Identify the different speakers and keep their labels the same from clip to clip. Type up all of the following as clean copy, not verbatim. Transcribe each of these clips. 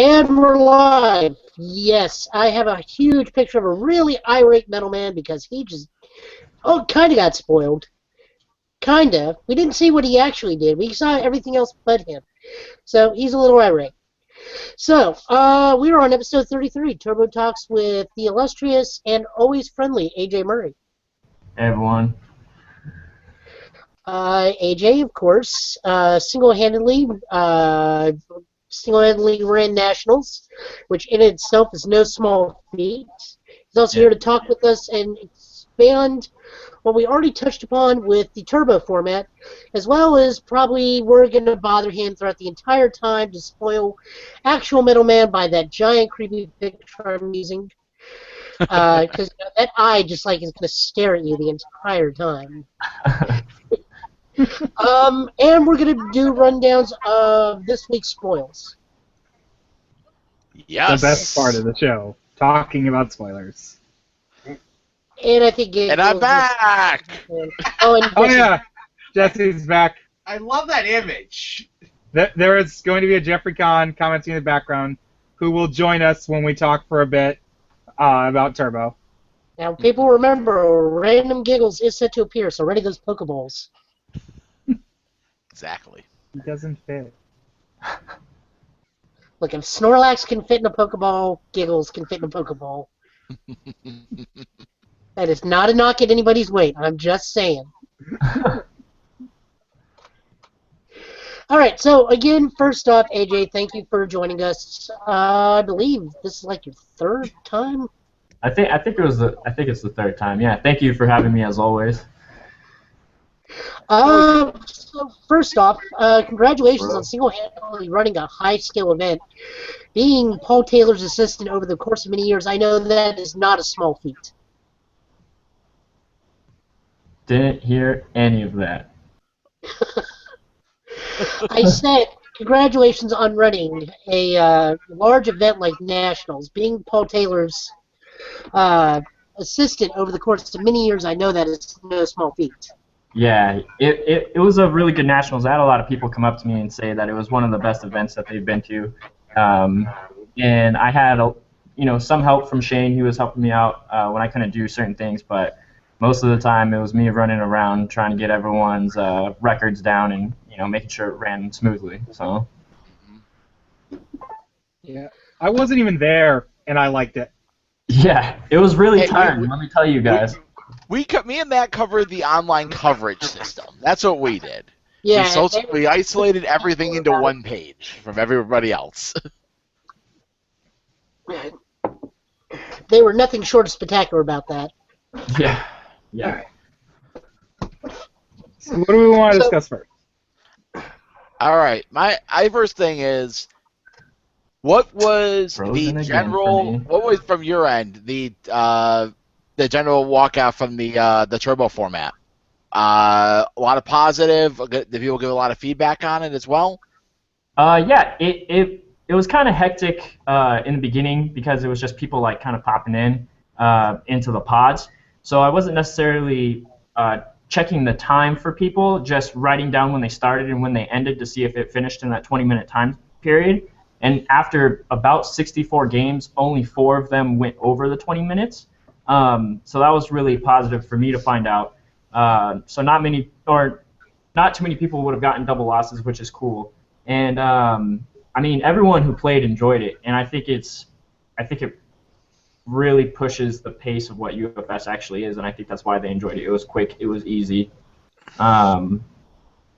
Speaker 1: And we're live. Yes, I have a huge picture of a really irate metal man because he just, kind of got spoiled. Kind of. We didn't see what he actually did. We saw everything else but him. So he's a little irate. So, we are on episode 33, Turbo Talks with the illustrious and always friendly AJ Murray.
Speaker 2: Hey, everyone.
Speaker 1: AJ, of course, single-handedly ran nationals, which in itself is no small feat. He's also here to talk with us and expand what we already touched upon with the turbo format, as well as probably we're going to bother him throughout the entire time to spoil actual Middleman by that giant creepy picture I'm using. Because that eye just like is going to stare at you the entire time. And we're going to do rundowns of this week's spoils.
Speaker 3: Yes.
Speaker 4: The best part of the show, talking about spoilers.
Speaker 1: And I think
Speaker 3: And I'm back!
Speaker 1: Oh
Speaker 4: yeah, Jesse's back.
Speaker 5: I love that image.
Speaker 4: There is going to be a Jeffrey Kahn commenting in the background who will join us when we talk for a bit about Turbo.
Speaker 1: Now, people remember, Random Giggles is set to appear, so ready those Pokeballs.
Speaker 3: Exactly.
Speaker 4: He doesn't fit.
Speaker 1: Look, if Snorlax can fit in a Pokeball, Giggles can fit in a Pokeball. That is not a knock at anybody's weight. I'm just saying. All right. So again, first off, AJ, thank you for joining us. I believe this is like your third time.
Speaker 2: I think it's the third time. Yeah. Thank you for having me as always.
Speaker 1: So first off, congratulations on single-handedly running a high-skill event. Being Paul Taylor's assistant over the course of many years, I know that is not a small feat.
Speaker 2: Didn't hear any of that.
Speaker 1: I said, congratulations on running a large event like Nationals. Being Paul Taylor's assistant over the course of many years, I know that is no small feat.
Speaker 2: Yeah, it was a really good Nationals. I had a lot of people come up to me and say that it was one of the best events that they've been to. And I had some help from Shane. He was helping me out when I couldn't do certain things, but most of the time it was me running around trying to get everyone's records down and making sure it ran smoothly. So.
Speaker 4: Yeah, I wasn't even there, and I liked it.
Speaker 2: Yeah, it was really tiring. Let me tell you guys.
Speaker 3: Me and Matt covered the online coverage system. That's what we did.
Speaker 1: Yeah,
Speaker 3: we isolated everything into one page from everybody else.
Speaker 1: They were nothing short of spectacular about that.
Speaker 2: Yeah. Yeah.
Speaker 4: So what do we want to discuss first?
Speaker 3: All right. My first thing is, what was
Speaker 2: Frozen
Speaker 3: the
Speaker 2: again
Speaker 3: general?
Speaker 2: for me.
Speaker 3: What was from your end the general walkout from the turbo format? A lot of positive. Did people give a lot of feedback on it as well?
Speaker 2: Yeah. It was kind of hectic in the beginning because it was just people like kind of popping in into the pods. So I wasn't necessarily checking the time for people, just writing down when they started and when they ended to see if it finished in that 20-minute time period. And after about 64 games, only 4 of them went over the 20 minutes. So that was really positive for me to find out. So not too many people would have gotten double losses, which is cool. And everyone who played enjoyed it, and I think it really pushes the pace of what UFS actually is, and I think that's why they enjoyed it. It was quick, it was easy, and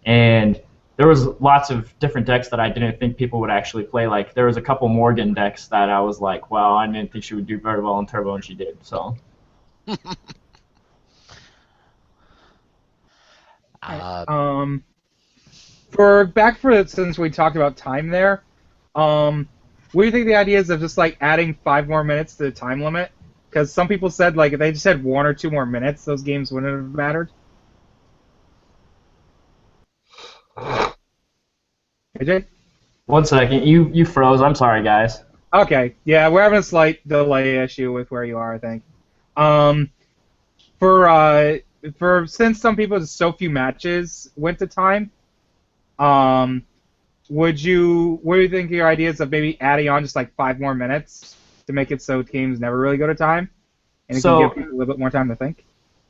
Speaker 2: there was lots of different decks that I didn't think people would actually play. Like there was a couple Morgan decks that I was like, wow, I didn't think she would do very well in Turbo, and she did. So.
Speaker 4: Since we talked about time there, what do you think the idea is of just like adding 5 more minutes to the time limit? Because some people said like if they just had 1 or 2 more minutes, those games wouldn't have mattered. AJ?
Speaker 2: 1 second, you froze. I'm sorry, guys.
Speaker 4: Okay, yeah, we're having a slight delay issue with where you are, I think. For since some people just so few matches went to time, what do you think your ideas of maybe adding on just like 5 more minutes to make it so games never really go to time, and it
Speaker 2: So-
Speaker 4: can give people a little bit more time to think?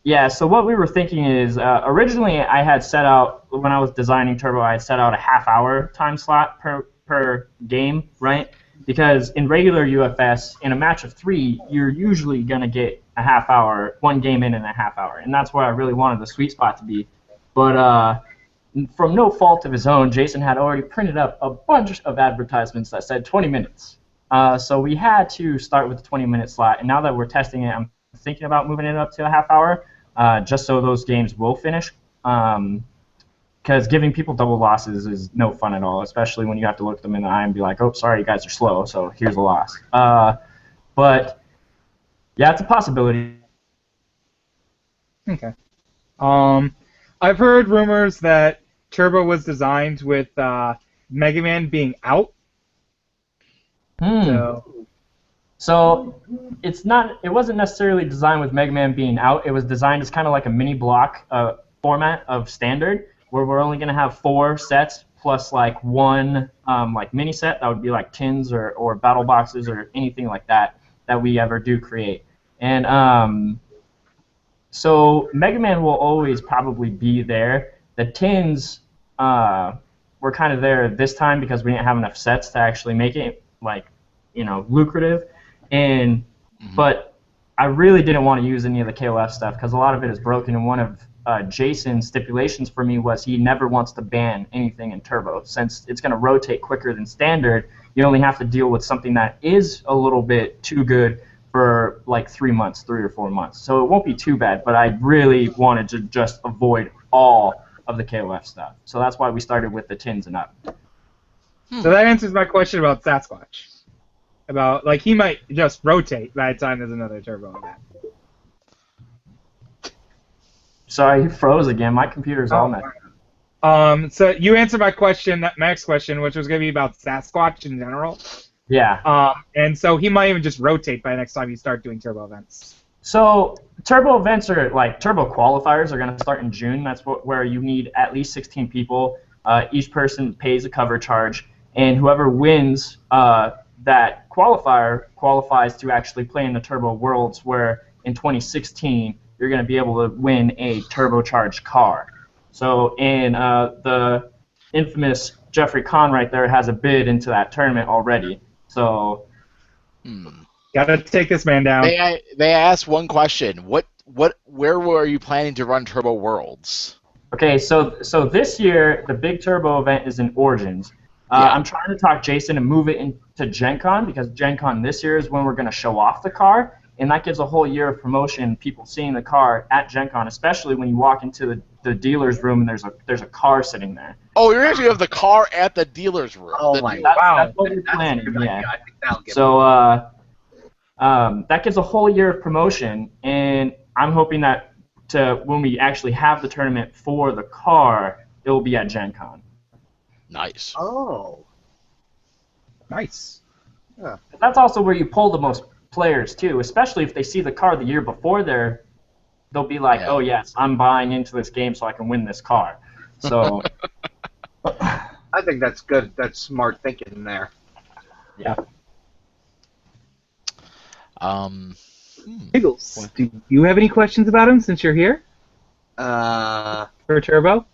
Speaker 2: Yeah, so what we were thinking is, originally I had set out, when I was designing Turbo, I had set out a half-hour time slot per game, right? Because in regular UFS, in a match of 3, you're usually going to get a half hour, one game in a half hour, and that's where I really wanted the sweet spot to be. But from no fault of his own, Jason had already printed up a bunch of advertisements that said 20 minutes. So we had to start with the 20-minute slot, and now that we're testing it, I'm thinking about moving it up to a half hour, just so those games will finish. Because giving people double losses is no fun at all, especially when you have to look them in the eye and be like, oh, sorry, you guys are slow, so here's a loss. But, yeah, it's a possibility.
Speaker 4: Okay. I've heard rumors that Turbo was designed with Mega Man being out.
Speaker 2: So it wasn't necessarily designed with Mega Man being out. It was designed as kind of like a mini block format of standard, where we're only going to have 4 sets plus like one like mini set that would be like tins or battle boxes or anything like that we ever do create. And so Mega Man will always probably be there. The tins were kind of there this time because we didn't have enough sets to actually make it like, lucrative. And but I really didn't want to use any of the KOF stuff because a lot of it is broken, and one of Jason's stipulations for me was he never wants to ban anything in Turbo. Since it's going to rotate quicker than standard, you only have to deal with something that is a little bit too good for like 3 months, 3 or 4 months. So it won't be too bad, but I really wanted to just avoid all of the KOF stuff. So that's why we started with the tins and up.
Speaker 4: So that answers my question about Sasquatch. About, like, he might just rotate by the time there's another Turbo event.
Speaker 2: Sorry, he froze again. My computer's all messed up.
Speaker 4: So you answered my question, my next question, which was going to be about Sasquatch in general.
Speaker 2: Yeah.
Speaker 4: And so he might even just rotate by the next time you start doing Turbo events.
Speaker 2: So Turbo events are like Turbo qualifiers are going to start in June. That's where you need at least 16 people. Each person pays a cover charge, and whoever wins that qualifier qualifies to actually play in the Turbo Worlds, where in 2016 you're going to be able to win a turbocharged car. So in the infamous Jeffrey Kahn right there has a bid into that tournament already. So
Speaker 4: Gotta take this man down.
Speaker 3: They asked one question. Where were you planning to run Turbo Worlds?
Speaker 2: okay, so this year the big Turbo event is in Origins. I'm trying to talk Jason and move it into Gen Con, because Gen Con this year is when we're going to show off the car, and that gives a whole year of promotion, people seeing the car at Gen Con, especially when you walk into the dealer's room and there's a car sitting there.
Speaker 3: Oh, you're actually have the car at the dealer's room.
Speaker 5: Oh my
Speaker 2: That's,
Speaker 5: wow.
Speaker 2: that's what we're planning,
Speaker 5: That's a good
Speaker 2: yeah.
Speaker 5: idea. I think that'll get
Speaker 2: So that gives a whole year of promotion, and I'm hoping that when we actually have the tournament for the car, it will be at Gen Con.
Speaker 3: Nice.
Speaker 5: Oh.
Speaker 4: Nice.
Speaker 2: That's also where you pull the most players too, especially if they see the car the year before they'll be like, oh yes, I'm buying into this game so I can win this car. So
Speaker 5: I think that's good. That's smart thinking there.
Speaker 2: yeah.
Speaker 4: Giggles, do you have any questions about him since you're here for Turbo?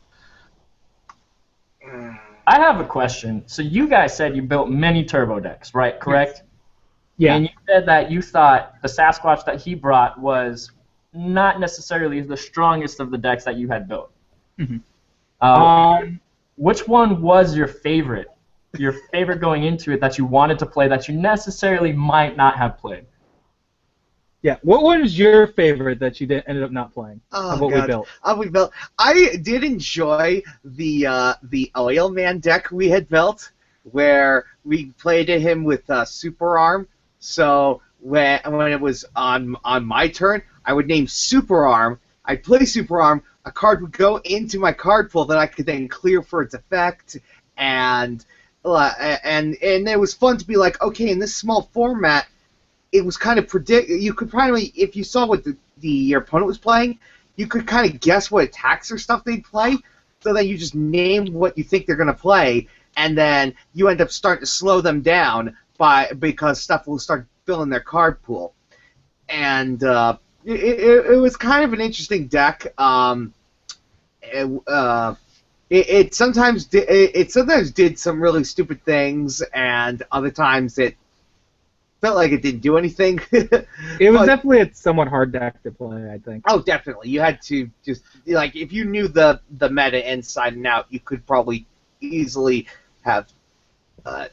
Speaker 2: I have a question. So you guys said you built many turbo decks, right? Correct?
Speaker 4: Yeah.
Speaker 2: And you said that you thought the Sasquatch that he brought was not necessarily the strongest of the decks that you had built. Which one was your favorite? Your favorite going into it that you wanted to play that you necessarily might not have played?
Speaker 4: Yeah. What was your favorite that you ended up not playing?
Speaker 5: Oh,
Speaker 4: of what
Speaker 5: God.
Speaker 4: we built?
Speaker 5: We built. I did enjoy the Oil Man deck we had built, where we played him with Super Arm. So when it was on my turn, I would name Super Arm. I'd play Super Arm. A card would go into my card pool that I could then clear for its effect, and it was fun to be like, okay, in this small format, it was kind of you could probably, if you saw what your opponent was playing, you could kind of guess what attacks or stuff they'd play. So then you just name what you think they're going to play, and then you end up starting to slow them down because stuff will start filling their card pool. And it was kind of an interesting deck. It sometimes did some really stupid things, and other times it felt like it didn't do anything.
Speaker 4: It was definitely a somewhat hard deck to play, I think.
Speaker 5: Oh, definitely. You had to just like if you knew the meta inside and out, you could probably easily have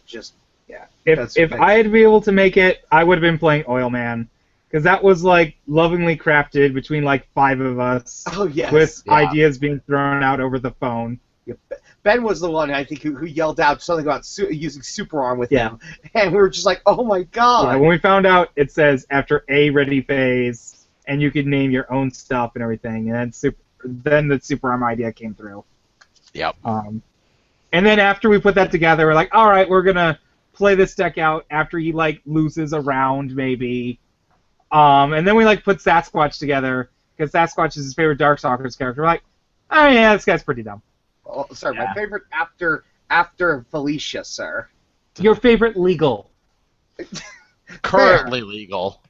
Speaker 5: just yeah.
Speaker 4: If I had been able to make it, I would have been playing Oil Man, because that was like lovingly crafted between like 5 of us.
Speaker 5: Oh yes.
Speaker 4: With ideas being thrown out over the phone.
Speaker 5: Ben was the one I think who yelled out something about using Super Arm with him, and we were just like, "Oh my god!"
Speaker 4: Yeah, when we found out, it says after a ready phase, and you could name your own stuff and everything, and then the Super Arm idea came through.
Speaker 3: Yep.
Speaker 4: And then after we put that together, we're like, "All right, we're gonna play this deck out after he like loses a round, maybe." And then we like put Sasquatch together because Sasquatch is his favorite Darkstalkers character. We're like, "Oh yeah, this guy's pretty dumb."
Speaker 5: Oh, sorry, my favorite after Felicia, sir.
Speaker 4: Your favorite legal.
Speaker 3: Currently legal.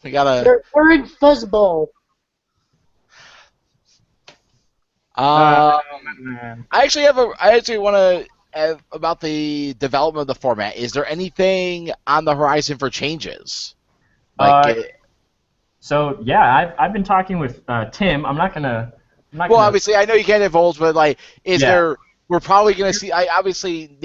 Speaker 3: We gotta.
Speaker 1: We're in Fuzzball.
Speaker 4: Man.
Speaker 3: I actually want to about the development of the format. Is there anything on the horizon for changes?
Speaker 2: So yeah, I've been talking with Tim. I'm not gonna.
Speaker 3: Obviously, I know you can't divulge, but like, there? We're probably gonna see. Obviously,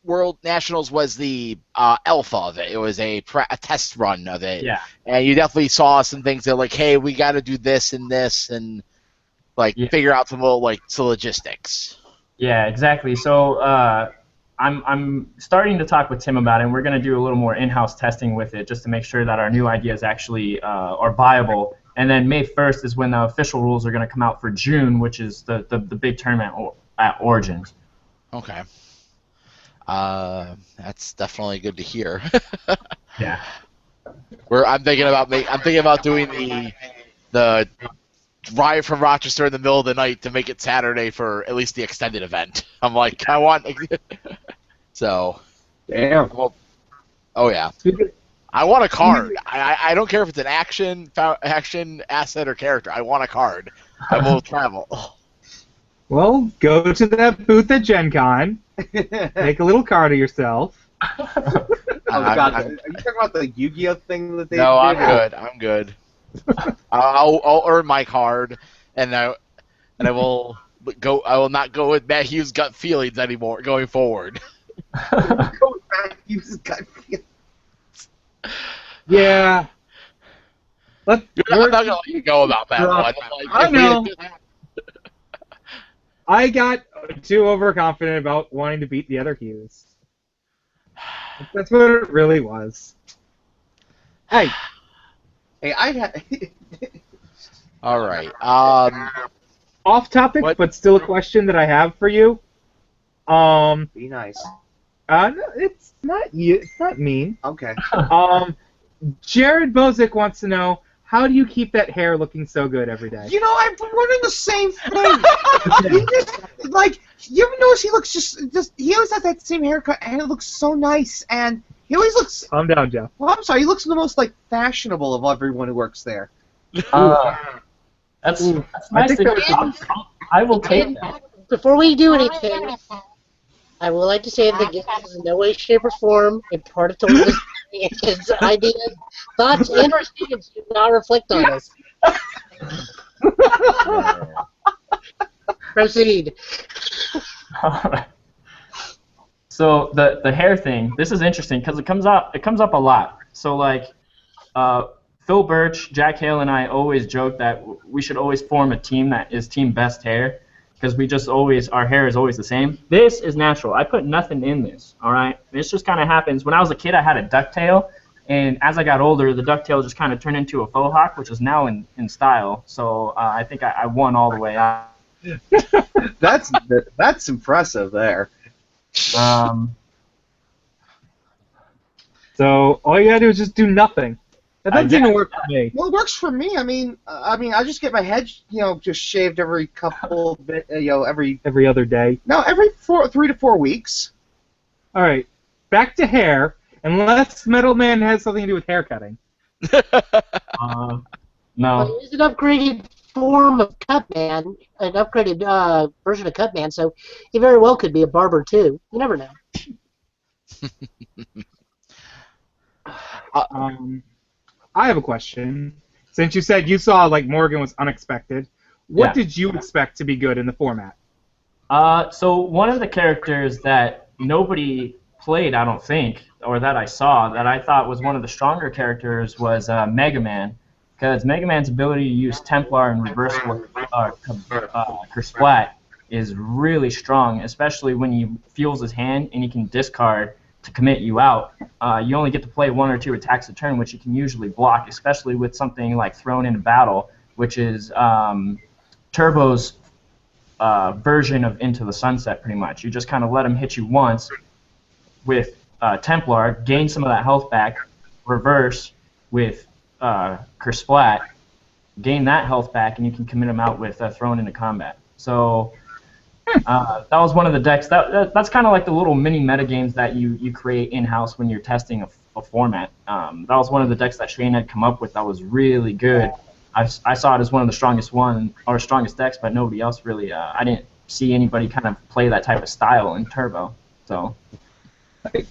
Speaker 3: World Nationals was the alpha of it. It was a test run of it.
Speaker 2: Yeah.
Speaker 3: And you definitely saw some things that like, hey, we got to do this and this, and like figure out some little logistics.
Speaker 2: Yeah, exactly. So I'm starting to talk with Tim about it, and we're going to do a little more in-house testing with it just to make sure that our new ideas actually are viable. And then May 1st is when the official rules are going to come out for June, which is the big tournament at Origins.
Speaker 3: Okay. That's definitely good to hear.
Speaker 2: Yeah.
Speaker 3: I'm thinking about doing the drive from Rochester in the middle of the night to make it Saturday for at least the extended event. I'm like, I want. So.
Speaker 5: Damn.
Speaker 3: Well, oh yeah. I want a card. I don't care if it's an action asset or character. I want a card. I will travel.
Speaker 4: Well, go to that booth at Gen Con. Make a little card of yourself.
Speaker 5: Oh god, are you talking about the Yu-Gi-Oh thing that they did?
Speaker 3: No, I'm good. I'll earn my card, and I will go. I will not go with Matt Hughes' gut feelings anymore going forward.
Speaker 5: Go with Matt Hughes' gut feelings.
Speaker 4: Yeah.
Speaker 3: I'm not gonna let you go about that one.
Speaker 4: I know. I got too overconfident about wanting to beat the other Hughes. That's what it really was. Hey,
Speaker 5: I had.
Speaker 3: All right.
Speaker 4: Off topic, but still a question that I have for you.
Speaker 5: Be nice.
Speaker 4: No, it's not you. It's not mean.
Speaker 5: Okay.
Speaker 4: Jared Bozick wants to know, how do you keep that hair looking so good every day?
Speaker 5: You know, I've been wondering the same thing. You ever notice he looks just he always has that same haircut, and it looks so nice, and he always looks.
Speaker 4: Calm down, Jeff.
Speaker 5: Well, I'm sorry. He looks the most fashionable of everyone who works there.
Speaker 2: That's nice. I will take that.
Speaker 1: Before we do anything, I would like to say that this is in no way, shape, or form a part of Tony's ideas, thoughts, and or statements do not reflect on us. Proceed.
Speaker 2: Alright. So the hair thing, this is interesting because it comes up a lot. So Phil Birch, Jack Hale, and I always joke that we should always form a team that is team best hair, because our hair is always the same. This is natural. I put nothing in this, all right? This just kind of happens. When I was a kid, I had a ducktail, and as I got older, the ducktail just kind of turned into a faux hawk, which is now in style. So I think I won all the way out.
Speaker 5: That's impressive there.
Speaker 4: So all you gotta do is just do nothing. That doesn't even work for me.
Speaker 5: Well, it works for me. I mean, I just get my head, just shaved every couple, every
Speaker 4: other day.
Speaker 5: No, every 3 to 4 weeks.
Speaker 4: All right, back to hair, unless Metal Man has something to do with hair cutting.
Speaker 2: No.
Speaker 1: It's an upgraded form of Cutman, an upgraded version of Cutman, so he very well could be a barber too. You never know.
Speaker 4: I have a question. Since you said you saw like Morgan was unexpected, what
Speaker 2: Yeah.
Speaker 4: did you expect to be good in the format?
Speaker 2: So one of the characters that nobody played, I don't think, or that I saw, that I thought was one of the stronger characters was Mega Man, because Mega Man's ability to use Templar and Reversal Kersplat is really strong, especially when he fuels his hand and he can discard to commit you out. You only get to play 1 or 2 attacks a turn, which you can usually block, especially with something like Thrown into Battle, which is Turbo's version of Into the Sunset, pretty much. You just kind of let him hit you once with Templar, gain some of that health back, reverse with Kersplat, gain that health back, and you can commit him out with Thrown into Combat. So that was one of the decks. That's kind of like the little mini metagames that you create in-house when you're testing a format. That was one of the decks that Shane had come up with that was really good. I saw it as one of the strongest decks, but nobody else really. I didn't see anybody kind of play that type of style in Turbo. So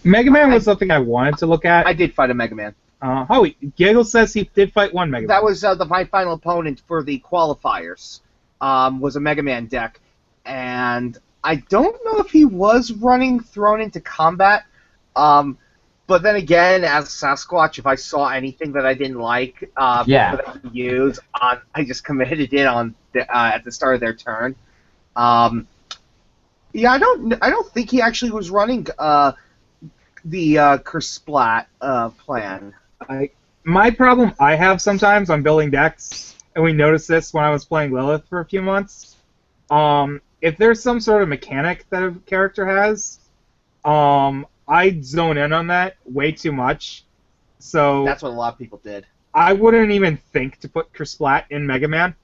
Speaker 4: Mega Man was something I wanted to look at.
Speaker 5: I did fight a Mega Man.
Speaker 4: Howie, Giggle says he did fight one Mega Man.
Speaker 5: That was my final opponent for the qualifiers. Was a Mega Man deck, and I don't know if he was running Thrown into Combat. But then again, as Sasquatch, if I saw anything that I didn't like for them to use, I just committed it on at the start of their turn. I don't think he actually was running the Kersplat plan.
Speaker 4: My problem I have sometimes on building decks, and we noticed this when I was playing Lilith for a few months. If there's some sort of mechanic that a character has, I zone in on that way too much. So
Speaker 5: That's what a lot of people did.
Speaker 4: I wouldn't even think to put Kersplat in Mega Man.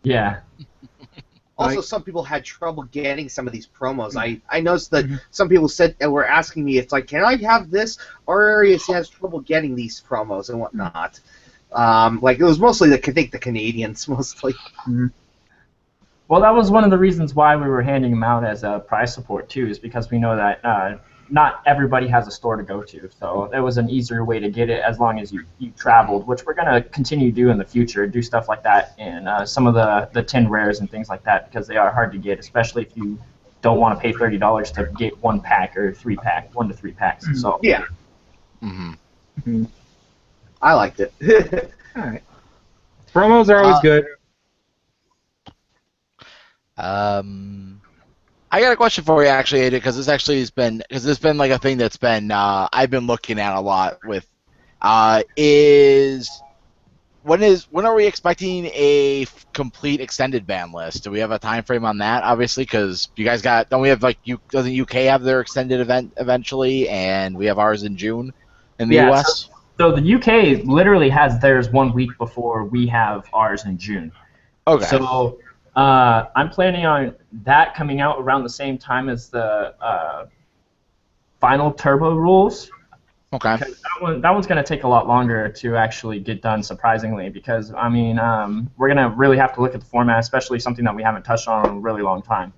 Speaker 2: yeah.
Speaker 5: Also, some people had trouble getting some of these promos. I noticed that some people said were asking me, it's like, can I have this? Our area has trouble getting these promos and whatnot. Like, it was mostly, I think, the Canadians, mostly.
Speaker 2: Well, that was one of the reasons why we were handing them out as a prize support, too, is because we know that not everybody has a store to go to. So it was an easier way to get it as long as you traveled, which we're going to continue to do in the future, do stuff like that in some of the 10 rares and things like that, because they are hard to get, especially if you don't want to pay $30 to get 1 pack or 1 to 3 packs. So
Speaker 5: Yeah. I liked it.
Speaker 4: All right. Promos are always good.
Speaker 3: I got a question for you, actually, AJ, because this actually has been like a thing that's been I've been looking at a lot with when are we expecting a complete extended ban list? Do we have a time frame on that? Obviously, because you guys doesn't UK have their extended event eventually, and we have ours in June in the US.
Speaker 2: So the UK literally has theirs 1 week before we have ours in June.
Speaker 3: Okay.
Speaker 2: So I'm planning on that coming out around the same time as the final Turbo rules.
Speaker 3: Okay.
Speaker 2: That one's going to take a lot longer to actually get done, surprisingly, because, I mean, we're going to really have to look at the format, especially something that we haven't touched on in a really long time.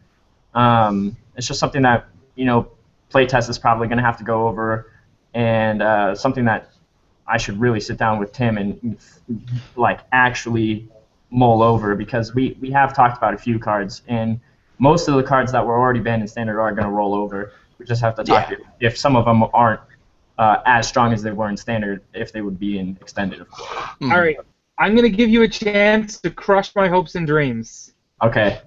Speaker 2: It's just something that, playtest is probably going to have to go over, and something that I should really sit down with Tim and, actually mull over, because we have talked about a few cards, and most of the cards that were already banned in Standard are going to roll over. We just have to talk if some of them aren't as strong as they were in Standard, if they would be in Extended, of course.
Speaker 4: All right. I'm going to give you a chance to crush my hopes and dreams.
Speaker 2: Okay.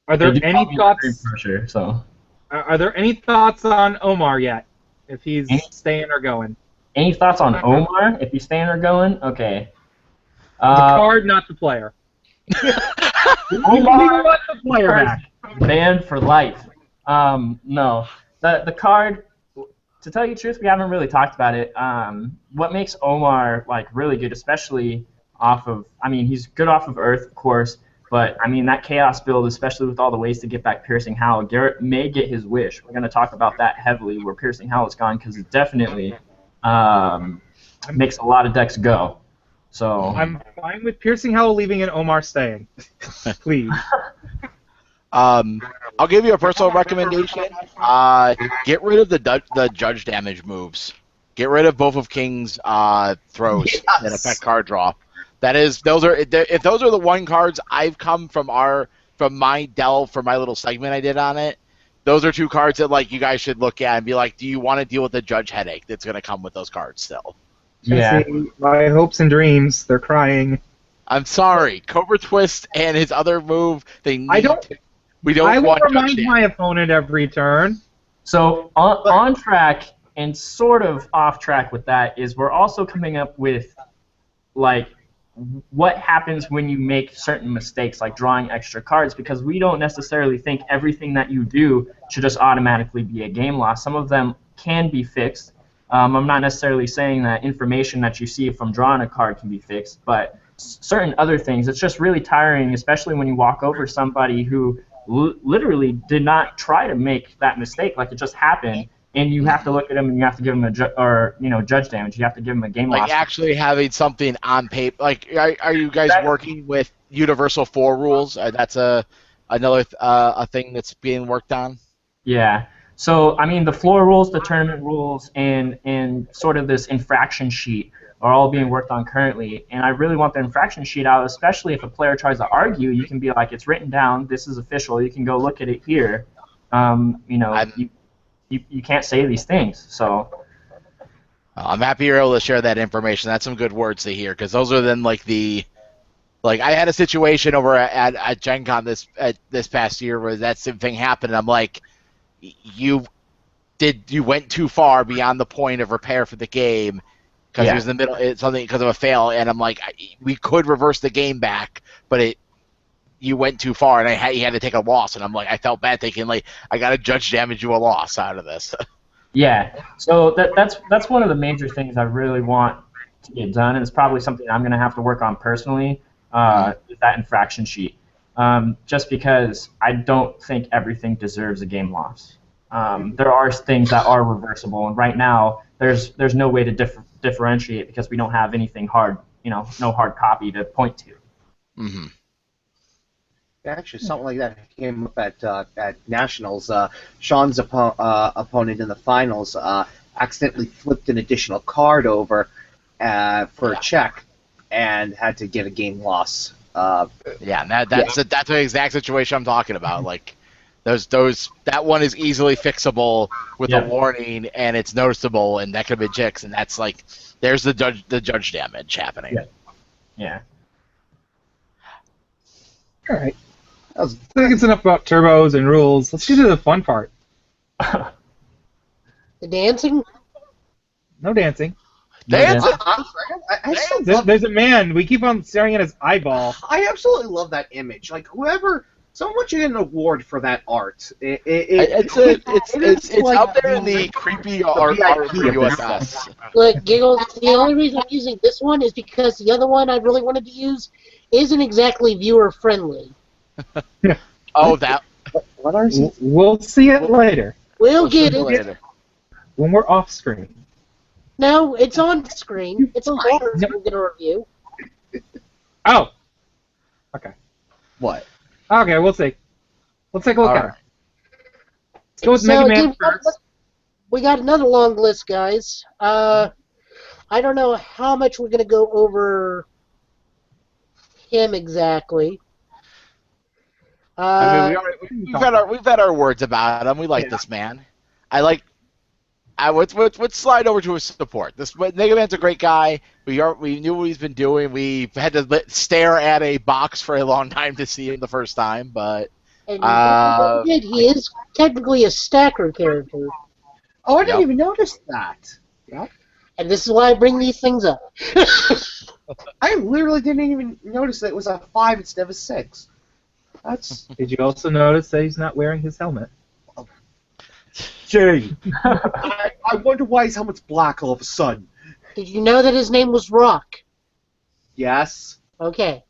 Speaker 4: Are there any thoughts?
Speaker 2: For sure, so.
Speaker 4: Are there any thoughts on Omar yet? If he's staying or going?
Speaker 2: Any thoughts on Omar? If he's staying or going? Okay.
Speaker 4: The card, not the player.
Speaker 2: Omar, want the player back. Banned for life. No. The card, to tell you the truth, we haven't really talked about it. What makes Omar really good, especially off of, he's good off of Earth, of course, But I mean, that Chaos build, especially with all the ways to get back Piercing Howl, Garrett may get his wish. We're going to talk about that heavily, where Piercing Howl is gone, because it definitely makes a lot of decks go. So
Speaker 4: I'm fine with Piercing Howl leaving and Omar staying. Please.
Speaker 3: I'll give you a personal recommendation. Get rid of the judge damage moves. Get rid of both of King's throws that affect card draw. If those are the one cards I've come from my delve for my little segment I did on it. Those are two cards that like you guys should look at and be like, do you want to deal with the judge headache that's going to come with those cards still?
Speaker 2: yeah,
Speaker 4: My hopes and dreams, they're crying.
Speaker 3: I'm sorry, Cobra Twist and his other move. We don't
Speaker 4: I will
Speaker 3: want
Speaker 4: remind
Speaker 3: judge
Speaker 4: my opponent every turn.
Speaker 2: So on track and sort of off track with that is we're also coming up with like what happens when you make certain mistakes, like drawing extra cards, because we don't necessarily think everything that you do should just automatically be a game loss. Some of them can be fixed. I'm not necessarily saying that information that you see from drawing a card can be fixed, but certain other things, it's just really tiring, especially when you walk over somebody who literally did not try to make that mistake, like it just happened, and you have to look at them and you have to give them judge damage. You have to give them a game loss.
Speaker 3: Like actually having something on paper. Like, are you guys working with Universal 4 rules? That's another thing that's being worked on.
Speaker 2: Yeah. So I mean, the floor rules, the tournament rules, and sort of this infraction sheet are all being worked on currently. And I really want the infraction sheet out, especially if a player tries to argue. You can be like, it's written down. This is official. You can go look at it here. You can't say these things. So
Speaker 3: I'm happy you're able to share that information. That's some good words to hear, because those are then like I had a situation over at Gen Con this past year where that same thing happened, and I'm like, you went too far beyond the point of repair for the game because it was in the middle something because of a fail, and I'm like, we could reverse the game back, but you went too far, and you had to take a loss, and I'm like, I felt bad thinking like I got to judge damage you a loss out of this.
Speaker 2: Yeah, so that's one of the major things I really want to get done, and it's probably something I'm going to have to work on personally, is that infraction sheet. Just because I don't think everything deserves a game loss. There are things that are reversible, and right now there's no way to differentiate because we don't have anything hard, no hard copy to point to.
Speaker 3: Mm-hmm.
Speaker 5: Actually, something like that came up at Nationals. Sean's opponent in the finals accidentally flipped an additional card over for a check and had to get a game loss.
Speaker 3: Yeah, and that's the exact situation I'm talking about. Like, that one is easily fixable with a warning, and it's noticeable, and that could be checks, and that's like, there's the judge damage happening.
Speaker 2: Yeah.
Speaker 4: All right. I think it's enough about turbos and rules. Let's get to the fun part.
Speaker 1: The dancing?
Speaker 4: No dancing.
Speaker 3: Dancing?
Speaker 5: I still love,
Speaker 4: There's a man. We keep on staring at his eyeball.
Speaker 5: I absolutely love that image. Like, someone should get an award for that art.
Speaker 3: It's
Speaker 5: like
Speaker 3: out there in the creepy art for USS.
Speaker 1: Look, Giggles, the only reason I'm using this one is because the other one I really wanted to use isn't exactly viewer-friendly.
Speaker 3: Oh, that.
Speaker 5: What are you?
Speaker 4: We'll see it later.
Speaker 1: We'll get it.
Speaker 3: Later.
Speaker 4: When we're off screen.
Speaker 1: No, it's on screen. It's on ours. We'll get a review.
Speaker 4: Oh. Okay.
Speaker 5: What?
Speaker 4: Okay, we'll see. Let's take a look
Speaker 3: All
Speaker 4: at
Speaker 3: right.
Speaker 4: it. Let's go with Mega Man first.
Speaker 1: We got another long list, guys. I don't know how much we're going to go over him exactly.
Speaker 3: I mean, we've had our words about him. We like this man. Let's slide over to his support. This Mega Man's a great guy. We knew what he's been doing. We had to stare at a box for a long time to see him the first time, but
Speaker 1: And he is technically a stacker character.
Speaker 5: Oh, I didn't even notice that. Yep.
Speaker 1: And this is why I bring these things up.
Speaker 5: I literally didn't even notice that it was a 5 instead of a 6. That's.
Speaker 4: Did you also notice that he's not wearing his helmet? Jay.
Speaker 5: I wonder why his helmet's black all of a sudden.
Speaker 1: Did you know that his name was Rock?
Speaker 5: Yes.
Speaker 1: Okay.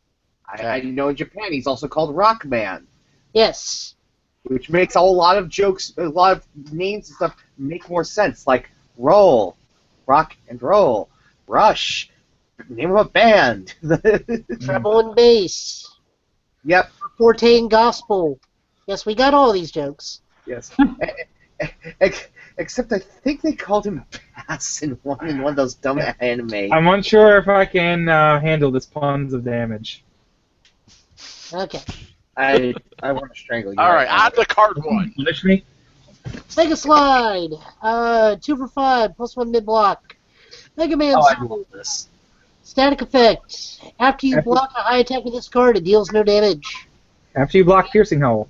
Speaker 5: I know in Japan he's also called Rockman,
Speaker 1: Yes.
Speaker 5: which makes a lot of jokes, a lot of names and stuff make more sense. Like Roll, Rock and Roll, Rush, name of a band.
Speaker 1: Treble and bass.
Speaker 5: Yep.
Speaker 1: Forte and gospel. Yes, we got all these jokes.
Speaker 5: Yes. Except I think they called him Bass in one of those dumb anime.
Speaker 4: I'm unsure if I can handle this puns of damage.
Speaker 1: Okay.
Speaker 5: I want to strangle you.
Speaker 3: All right,
Speaker 5: now.
Speaker 3: on to card one.
Speaker 4: Punish me?
Speaker 1: Mega Slide. 2 for 5, +1 mid block. Mega Man
Speaker 2: Oh, I
Speaker 1: symbol.
Speaker 2: love this.
Speaker 1: Static effect. After you block a high attack with this card, it deals no damage.
Speaker 4: After you block Piercing Howl.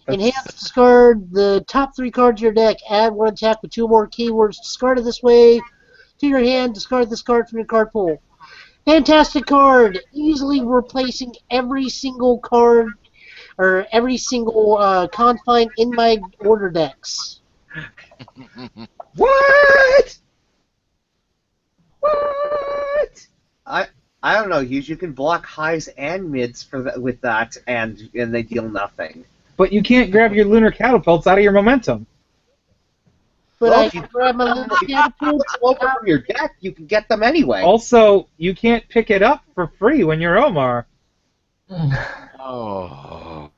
Speaker 1: Enhance, discard the top 3 cards of your deck. Add 1 attack with 2 more keywords discarded this way to your hand. Discard this card from your card pool. Fantastic card. Easily replacing every single card or every single confine in my order decks.
Speaker 4: What?
Speaker 5: I don't know. You can block highs and mids with that, and they deal nothing.
Speaker 4: But you can't grab your lunar catapults out of your momentum.
Speaker 1: But
Speaker 5: Well,
Speaker 1: I
Speaker 5: if you
Speaker 1: can grab my little catapult.
Speaker 5: Blow them from your deck, you can get them anyway.
Speaker 4: Also, you can't pick it up for free when you're Omar.
Speaker 3: Oh.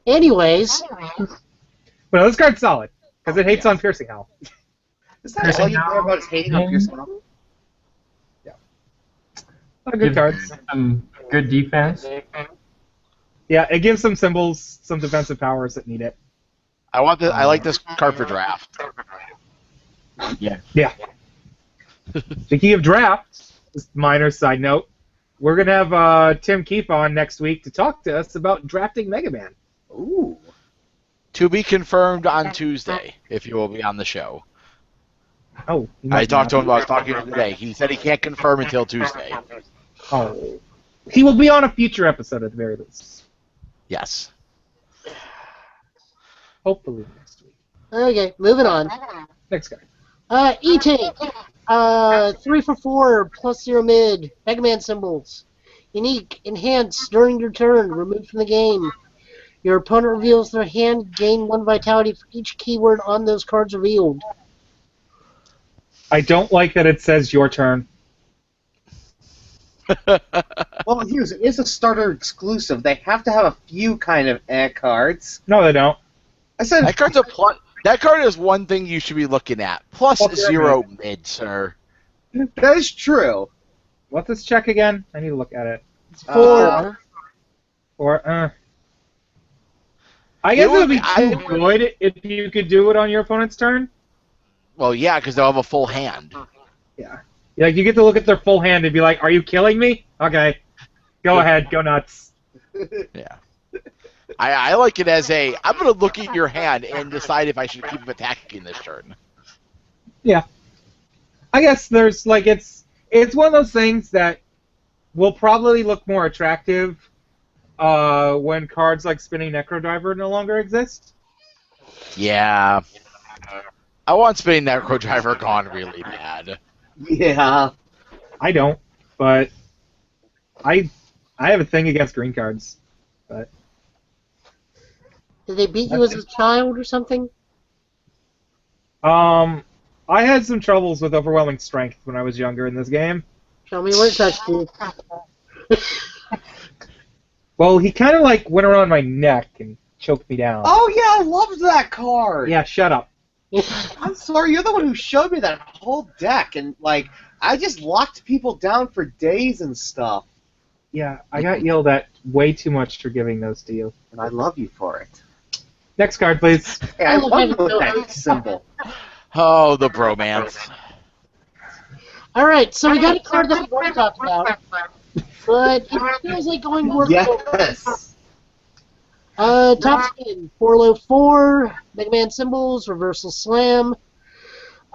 Speaker 1: Anyways,
Speaker 4: But this card's solid, because it hates on Piercing Howl.
Speaker 5: Is that all you care about is hating on yourself?
Speaker 4: Good
Speaker 2: Give
Speaker 4: cards.
Speaker 2: Some good defense.
Speaker 4: Yeah, it gives some symbols some defensive powers that need it.
Speaker 3: I like this card for draft.
Speaker 2: Yeah.
Speaker 4: Speaking of draft, just minor side note, we're going to have Tim Keefe on next week to talk to us about drafting Mega Man.
Speaker 5: Ooh.
Speaker 3: To be confirmed on Tuesday, if you will be on the show.
Speaker 4: Oh, he
Speaker 3: I
Speaker 4: might
Speaker 3: talked to
Speaker 4: not.
Speaker 3: him. I was talking to him today. He said he can't confirm until Tuesday.
Speaker 4: Oh. He will be on a future episode at the very least.
Speaker 3: Yes.
Speaker 4: Hopefully next week.
Speaker 1: okay, moving on.
Speaker 4: Next guy.
Speaker 1: E-Tank. 3 for 4, +0 mid. Mega Man symbols. Unique. Enhance during your turn. Removed from the game. Your opponent reveals their hand. Gain 1 vitality for each keyword on those cards revealed.
Speaker 4: I don't like that it says your turn.
Speaker 5: Well, here's it is a starter exclusive. They have to have a few kind of cards.
Speaker 4: No, they don't.
Speaker 5: I said
Speaker 3: That card's a plus. That card is one thing you should be looking at. Plus
Speaker 4: Well,
Speaker 3: 0 mid, sir.
Speaker 5: that is true.
Speaker 4: What's this check again? I need to look at it.
Speaker 1: 4.
Speaker 4: Or, I guess it would be
Speaker 3: I-
Speaker 4: too good if you could do it on your opponent's turn.
Speaker 3: Well, yeah, because they'll have a full hand.
Speaker 4: Yeah. Like, you get to look at their full hand and be like, are you killing me? Okay. Go ahead. Go nuts.
Speaker 3: Yeah. I like it as a, I'm going to look at your hand and decide if I should keep attacking this turn.
Speaker 4: Yeah. I guess there's, like, it's one of those things that will probably look more attractive when cards like Spinning Necrodriver no longer exist.
Speaker 3: Yeah. I want Spinning Necrodriver gone really bad.
Speaker 5: Yeah.
Speaker 4: I don't, but I have a thing against green cards. But
Speaker 1: Did they beat you as a child or something?
Speaker 4: I had some troubles with overwhelming strength when I was younger in this game.
Speaker 1: Show me where it touched you.
Speaker 4: Well, he kind of like went around my neck and choked me down.
Speaker 5: Oh yeah, I loved that card.
Speaker 4: Yeah, shut up.
Speaker 5: I'm sorry, you're the one who showed me that whole deck, and like I just locked people down for days and stuff.
Speaker 4: Yeah, I got yelled at way too much for giving those to you.
Speaker 5: And I love you for it.
Speaker 4: Next card, please.
Speaker 5: Hey, I love that symbol.
Speaker 3: Oh, the bromance.
Speaker 1: Alright, so we got a card that we want to talk about, but it feels like going more
Speaker 5: Yes.
Speaker 1: Top spin, 4 low 4, Mega Man symbols, reversal slam.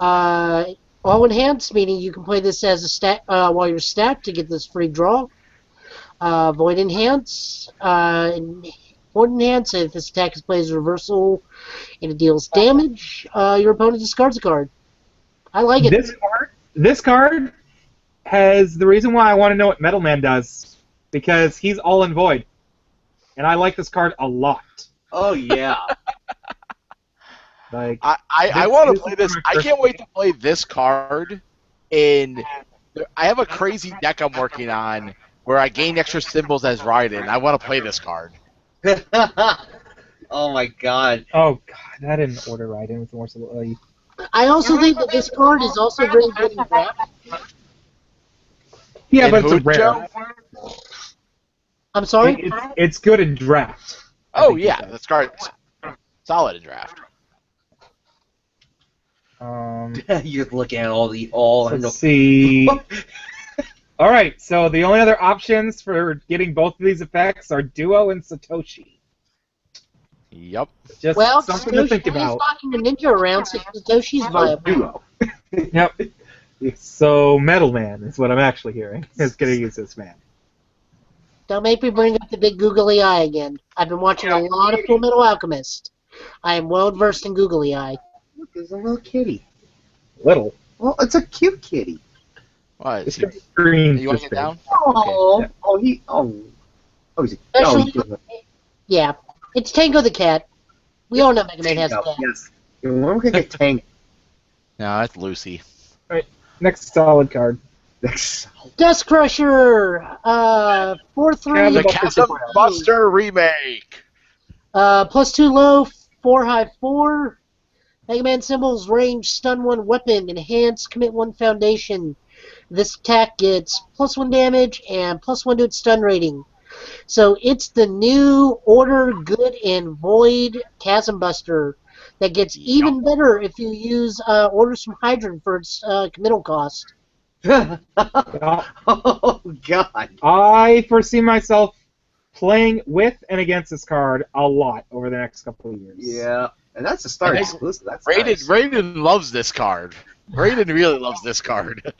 Speaker 1: All enhanced, meaning you can play this as a stat while you're stacked to get this free draw. Void enhance. Void enhance, if this attack is played as a reversal and it deals damage, your opponent discards a card. I like it.
Speaker 4: This card has the reason why I want to know what Metal Man does. because he's all in void, and I like this card a lot.
Speaker 5: Oh yeah.
Speaker 4: Like
Speaker 3: I want to play this. I can't wait to play this card. I have a crazy deck I'm working on where I gain extra symbols as Raiden. I want to play this card.
Speaker 5: Oh my god.
Speaker 4: Oh god, I didn't order Raiden with more symbol.
Speaker 1: I also think that this card is also very good in draft.
Speaker 4: Yeah,
Speaker 3: And
Speaker 4: but it's a
Speaker 3: who,
Speaker 4: rare.
Speaker 3: Joe?
Speaker 1: I'm sorry?
Speaker 4: It's good in draft.
Speaker 3: Oh yeah, this card's solid in draft.
Speaker 5: You're looking at
Speaker 4: Let's see. All right, so the only other options for getting both of these effects are Duo and Satoshi.
Speaker 3: Yep.
Speaker 4: Just
Speaker 1: Well,
Speaker 4: something to think
Speaker 1: Satoshi is
Speaker 4: about.
Speaker 1: knocking the ninja around, so Satoshi's viable.
Speaker 5: Duo.
Speaker 4: Yep. So Metal Man is what I'm actually hearing. Is going to use this man.
Speaker 1: Don't make me bring up the big googly eye again. I've been watching a lot of Full Metal Alchemist. I am well versed in googly eye.
Speaker 5: Look, there's a little kitty.
Speaker 4: Little.
Speaker 5: Well, it's a cute kitty.
Speaker 3: What?
Speaker 4: It's green.
Speaker 3: You want to get down?
Speaker 5: Oh,
Speaker 4: Yeah.
Speaker 5: he's
Speaker 1: Especially-
Speaker 5: doing it.
Speaker 1: Yeah, it's Tango the cat. We all know Mega Man has a cat.
Speaker 5: Yes. When we're gonna get Tango
Speaker 3: No, that's Lucy.
Speaker 4: Next solid card.
Speaker 5: next.
Speaker 1: Dust Crusher, 4/3,
Speaker 3: The
Speaker 4: Buster
Speaker 3: Chasm
Speaker 4: Super.
Speaker 3: Buster remake.
Speaker 1: +2 low, 4 high 4. Mega Man symbols, range, stun 1 weapon, enhance, commit 1 foundation. This attack gets +1 damage and +1 to its stun rating. So it's the new Order, Good, and Void Chasm Buster that gets even better if you use Orders from Hydrant for its committal cost.
Speaker 5: Oh god.
Speaker 4: I foresee myself playing with and against this card a lot over the next couple of years.
Speaker 5: Yeah, and that's a Star
Speaker 3: And
Speaker 5: exclusive. That's
Speaker 3: Raiden,
Speaker 5: nice.
Speaker 3: Raiden loves this card. Raiden really loves this card.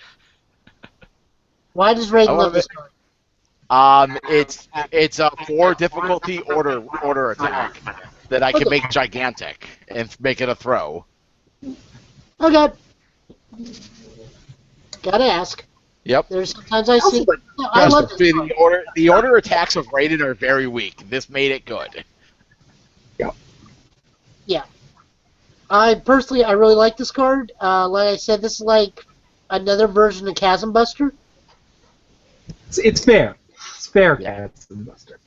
Speaker 1: Why does Raiden
Speaker 3: I
Speaker 1: love
Speaker 3: love
Speaker 1: this
Speaker 3: it.
Speaker 1: card?
Speaker 3: It's a 4 difficulty order attack that I can make gigantic and make it a throw.
Speaker 1: Okay. Gotta ask.
Speaker 3: Yep.
Speaker 1: There's sometimes I see.
Speaker 5: Also,
Speaker 1: No, I love this
Speaker 3: See,
Speaker 1: card.
Speaker 3: the order attacks of Raiden are very weak. This made it good.
Speaker 1: I really like this card. Like I said, this is like another version of Chasm Buster.
Speaker 4: It's fair. It's fair,
Speaker 3: Yeah.
Speaker 4: Chasm Buster.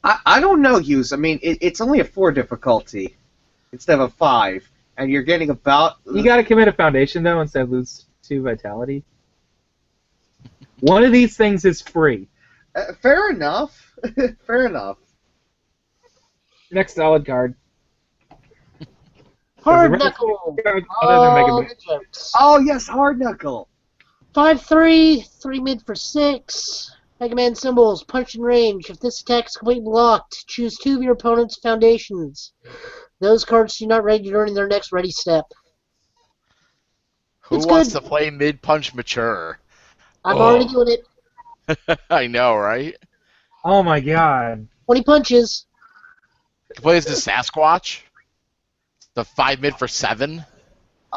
Speaker 5: I don't know, Hughes. I mean, it's only a 4 difficulty instead of a 5, and you're getting about.
Speaker 4: You got to commit a foundation though instead of lose 2 vitality. One of these things is free.
Speaker 5: Fair enough. Fair enough.
Speaker 4: Next solid card.
Speaker 1: Hard
Speaker 4: the rest-
Speaker 1: Knuckle.
Speaker 4: Other than Mega
Speaker 1: All
Speaker 4: Man.
Speaker 1: the jokes.
Speaker 5: Oh yes, Hard Knuckle.
Speaker 1: 5/3, 3 mid for 6. Mega Man symbols, punch and range. If this attack is completely blocked, choose 2 of your opponent's foundations. Those cards do not ready during their next ready step.
Speaker 3: Who
Speaker 1: It's
Speaker 3: wants
Speaker 1: good.
Speaker 3: to play mid punch mature?
Speaker 1: I'm
Speaker 3: Oh.
Speaker 1: already doing it.
Speaker 3: I know, right?
Speaker 4: Oh my god.
Speaker 1: 20 punches.
Speaker 3: Play as the Sasquatch. The 5 mid for 7.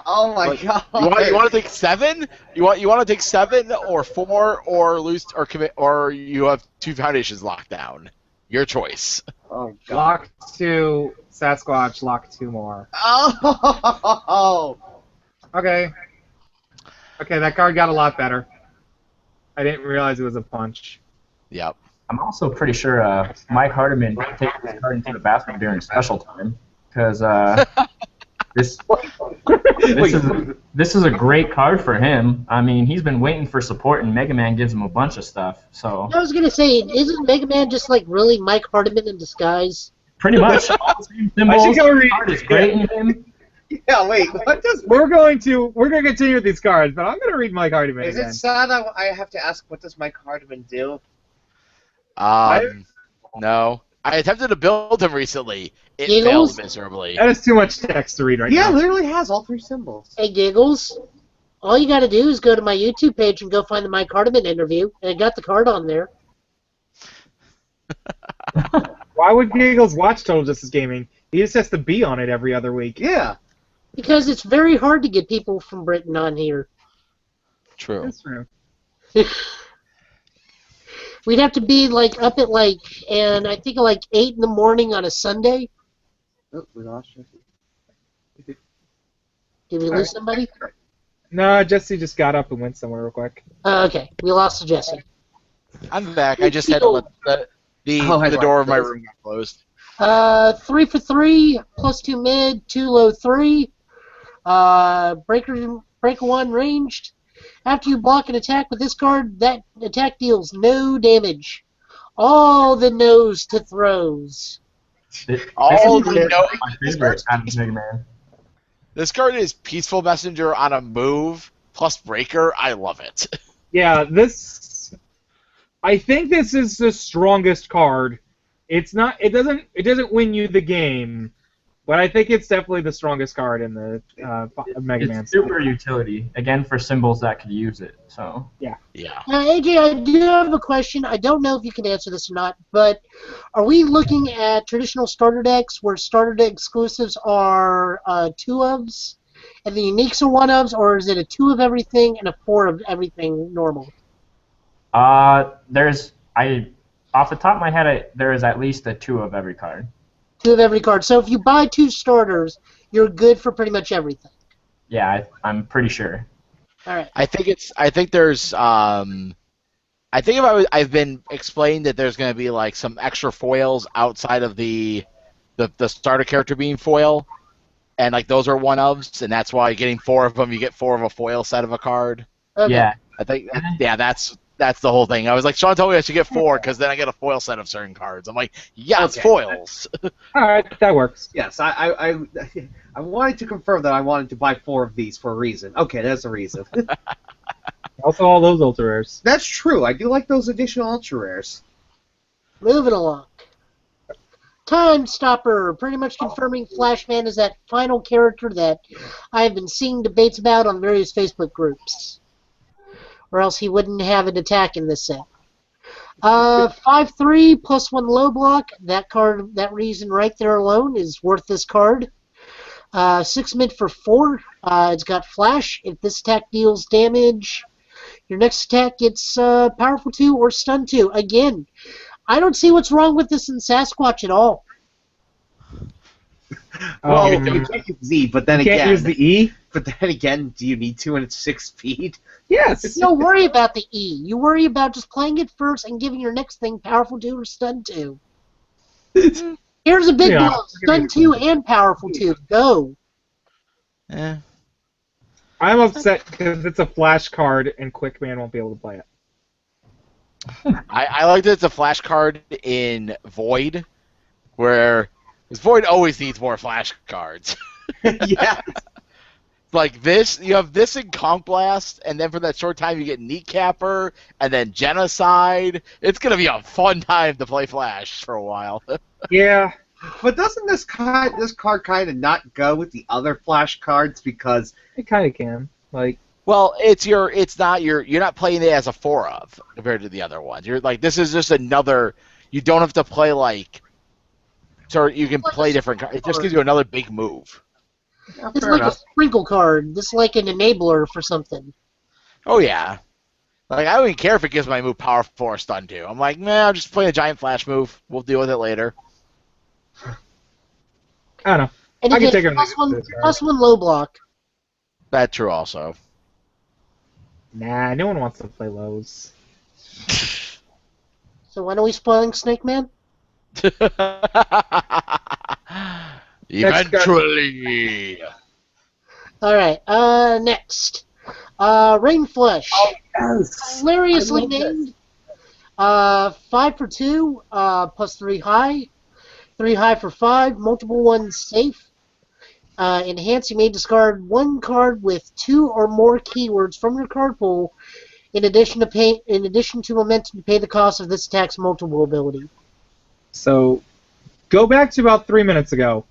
Speaker 5: Oh my
Speaker 3: Like,
Speaker 5: god.
Speaker 3: You want to take 7? You want to take 7 or 4 or lose or commit or you have 2 foundations locked down. Your choice.
Speaker 5: Oh god.
Speaker 4: Lock 2 Sasquatch, lock 2 more.
Speaker 5: Oh.
Speaker 4: Okay. Okay, that card got a lot better. I didn't realize it was a punch.
Speaker 3: Yep.
Speaker 2: I'm also pretty sure Mike Hardiman takes this card into the bathroom during special time because this is a great card for him. I mean, he's been waiting for support, and Mega Man gives him a bunch of stuff. So
Speaker 1: I was gonna say, isn't Mega Man just like really Mike Hardiman in disguise?
Speaker 2: pretty much all the same
Speaker 4: I
Speaker 2: symbols.
Speaker 4: should go read.
Speaker 2: The card is great in him.
Speaker 5: Yeah. Wait. What does?
Speaker 4: We're going to continue with these cards, but I'm gonna read Mike Hardiman
Speaker 5: Is
Speaker 4: again.
Speaker 5: it sad I have to ask what does Mike Hardiman do?
Speaker 3: No. I attempted to build him recently. It
Speaker 1: Giggles?
Speaker 3: failed miserably.
Speaker 4: That is too much text to read right
Speaker 5: Yeah,
Speaker 4: now.
Speaker 5: literally has all 3 symbols.
Speaker 1: Hey, Giggles. All you gotta do is go to my YouTube page and go find the Mike Hardiman interview, and it got the card on there.
Speaker 4: Why would Giggles watch Total Justice Gaming? He just has to be on it every other week.
Speaker 5: Yeah.
Speaker 1: Because it's very hard to get people from Britain on here.
Speaker 3: True.
Speaker 4: That's true.
Speaker 1: We'd have to be like up at like, and I think like 8 in the morning on a Sunday.
Speaker 5: Oh, we lost you.
Speaker 1: Did we lose somebody?
Speaker 4: No, Jesse just got up and went somewhere real quick.
Speaker 1: Okay, we lost Jesse.
Speaker 3: I'm back. I just had to let the door of my room got closed.
Speaker 1: 3 for 3, plus 2 mid, 2 low 3. Breaker 1 ranged. After you block an attack with this card, that attack deals no damage. All the nose to throws.
Speaker 3: All
Speaker 2: This
Speaker 3: the
Speaker 2: is
Speaker 3: no-
Speaker 2: my favorite out of Mega Man.
Speaker 3: This card is Peaceful Messenger on a move plus Breaker. I love it.
Speaker 4: Yeah, this. I think this is the strongest card. It's not. It doesn't win you the game, but I think it's definitely the strongest card in the Mega Man.
Speaker 2: It's super utility, again, for symbols that could use it. So
Speaker 3: Yeah.
Speaker 1: AJ, I do have a question. I don't know if you can answer this or not, but are we looking at traditional starter decks where starter deck exclusives are 2-ofs and the uniques are 1-ofs, or is it a 2 of everything and a 4 of everything normal?
Speaker 2: off the top of my head, there is at least a 2 of every card.
Speaker 1: 2 of every card. So if you buy 2 starters, you're good for pretty much everything.
Speaker 2: Yeah, I'm pretty sure.
Speaker 1: All right.
Speaker 3: I think I've been explained that there's going to be like some extra foils outside of the starter character being foil, and like those are 1-ofs, and that's why getting 4 of them, you get 4 of a foil set of a card.
Speaker 1: Okay.
Speaker 2: Yeah.
Speaker 3: I think that's the whole thing. I was like, Sean told me I should get 4 because then I get a foil set of certain cards. I'm like, yeah, it's
Speaker 5: Okay.
Speaker 3: foils.
Speaker 4: All right, that works.
Speaker 5: Yes, I wanted to confirm that I wanted to buy 4 of these for a reason. Okay, that's a reason.
Speaker 4: Also, all those ultra rares.
Speaker 5: That's true. I do like those additional ultra rares.
Speaker 1: Moving along. Time Stopper, pretty much confirming Flashman is that final character that I've been seeing debates about on various Facebook groups. Or else he wouldn't have an attack in this set. 5/3 plus 1 low block. That card, that reason right there alone is worth this card. 6 mid for 4. It's got Flash. If this attack deals damage, your next attack gets Powerful 2 or Stun 2. Again, I don't see what's wrong with this in Sasquatch at all.
Speaker 5: Well, you can't use Z, but then
Speaker 4: you can't
Speaker 5: again,
Speaker 4: use the E.
Speaker 5: But then again, do you need to when it's 6 speed?
Speaker 4: Yes.
Speaker 1: You don't worry about the E. You worry about just playing it first and giving your next thing Powerful 2 or Stun 2. Here's a big
Speaker 4: Yeah.
Speaker 1: blow. Stun 2 and Powerful 2. Go.
Speaker 3: Eh.
Speaker 4: I'm upset because it's a flash card and Quickman won't be able to play it.
Speaker 3: I like that it's a flash card in Void, where because Void always needs more flash cards.
Speaker 5: Yeah.
Speaker 3: Like this, you have this in Conk Blast, and then for that short time you get Kneecapper, and then Genocide. It's gonna be a fun time to play Flash for a while.
Speaker 4: Yeah.
Speaker 5: But doesn't this card kind of not go with the other flash cards because
Speaker 4: It kind of can. Like,
Speaker 3: Well, you're not playing it as a 4-of compared to the other ones. You're like, this is just another. You don't have to play like. So you can play different. It just gives you another big move.
Speaker 1: It's
Speaker 5: fair
Speaker 1: like
Speaker 5: enough.
Speaker 1: a sprinkle card. This is like an enabler for something.
Speaker 3: Oh yeah. Like I don't even care if it gives my move Power 4 Stun 2. I'm like, nah, I'll just play a giant flash move. We'll deal with it later.
Speaker 4: I don't know.
Speaker 1: And
Speaker 4: I can
Speaker 1: again,
Speaker 4: take it
Speaker 1: plus
Speaker 4: on
Speaker 1: one,
Speaker 4: this card.
Speaker 1: plus 1 low block.
Speaker 3: That's true also.
Speaker 4: Nah, no one wants to play lows.
Speaker 1: So when are we spoiling Snake Man?
Speaker 3: Eventually.
Speaker 1: Alright, next. Rainflush.
Speaker 5: yes,
Speaker 1: Hilariously
Speaker 5: I love this.
Speaker 1: named. 5 for 2, plus 3 high. 3 high for 5, multiple ones safe. Enhance, you may discard 1 card with 2 or more keywords from your card pool in addition to momentum to pay the cost of this attack's multiple ability.
Speaker 4: So, go back to about 3 minutes ago.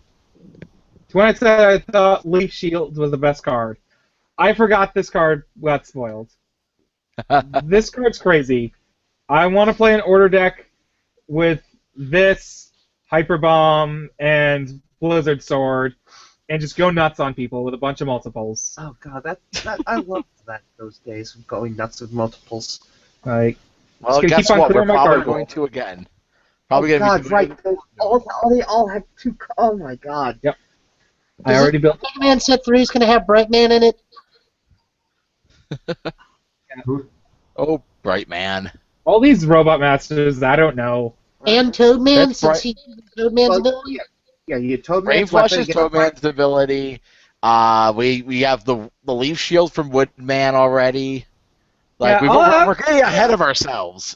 Speaker 4: To when I said I thought Leaf Shield was the best card. I forgot this card got spoiled. This card's crazy. I want to play an order deck with this, Hyper Bomb, and Blizzard Sword, and just go nuts on people with a bunch of multiples.
Speaker 5: Oh god, that I loved those days of going nuts with multiples.
Speaker 4: Like,
Speaker 3: Well,
Speaker 4: gonna
Speaker 3: guess
Speaker 4: keep on
Speaker 3: what? We're
Speaker 4: clearing my
Speaker 3: probably
Speaker 4: card
Speaker 3: going to again. Probably
Speaker 5: Oh
Speaker 3: gonna be
Speaker 5: God, right. They all have two. Oh my God.
Speaker 4: I already built.
Speaker 1: Mega Man Set 3 is going to have Brightman in it.
Speaker 3: Oh, Bright Man.
Speaker 4: All these Robot Masters, I don't know.
Speaker 1: And Toadman,
Speaker 3: That's
Speaker 1: since he uses Toadman's
Speaker 5: Well,
Speaker 1: ability.
Speaker 5: Yeah, you told me.
Speaker 3: Brain Flush is Toadman's ability. We have the Leaf Shield from Woodman already. Like
Speaker 4: Yeah,
Speaker 3: we're getting ahead of ourselves.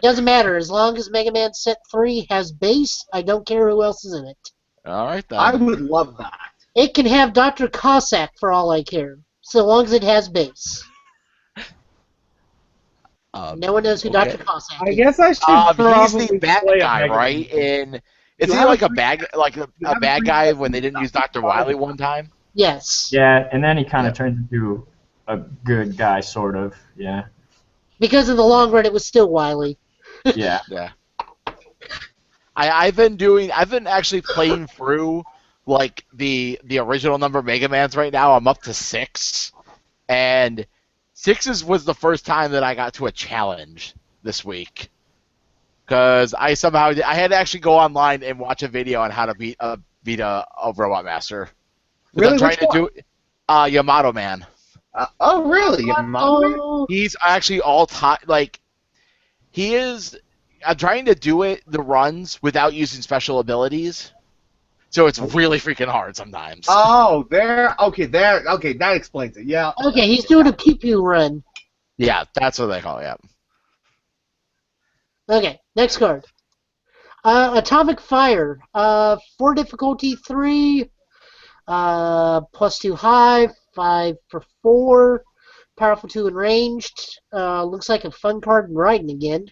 Speaker 1: Doesn't matter. As long as Mega Man Set 3 has base, I don't care who else is in it.
Speaker 3: All right then.
Speaker 5: I would love that.
Speaker 1: It can have Dr. Cossack for all I care, so long as it has base. No one knows who
Speaker 3: okay.
Speaker 1: Dr. Cossack
Speaker 4: I
Speaker 1: is.
Speaker 4: guess I should
Speaker 3: He's
Speaker 4: probably
Speaker 3: the bad
Speaker 4: play a
Speaker 3: guy,
Speaker 4: Mega
Speaker 3: right?
Speaker 4: Man.
Speaker 3: Is
Speaker 4: You
Speaker 3: he
Speaker 4: have
Speaker 3: like
Speaker 4: a
Speaker 3: a bad guy when they didn't use Dr. Wily one time?
Speaker 1: Yes.
Speaker 2: Yeah, and then he kind of turns into a good guy, sort of. Yeah.
Speaker 1: Because in the long run, it was still Wily.
Speaker 2: Yeah.
Speaker 3: Yeah. I've been actually playing through like the original number of Mega Mans right now. I'm up to 6, and 6 was the first time that I got to a challenge this week. Because I had to actually go online and watch a video on how to beat a Robot Master. 'Cause
Speaker 5: Really?
Speaker 3: I'm trying
Speaker 5: Which
Speaker 3: to do Yamato Man.
Speaker 5: Oh, really?
Speaker 1: Oh,
Speaker 3: He's actually all time like he is. I'm trying to do the runs without using special abilities, so it's really freaking hard sometimes.
Speaker 5: Oh, there. Okay, that explains it. Yeah.
Speaker 1: okay, he's doing a pew-pew run.
Speaker 3: Yeah, that's what they call it. Yeah.
Speaker 1: Okay, next card. Atomic Fire. 4 difficulty, 3. +2 high, 5 for 4. Powerful 2 and ranged. Looks like a fun card in Raiden again.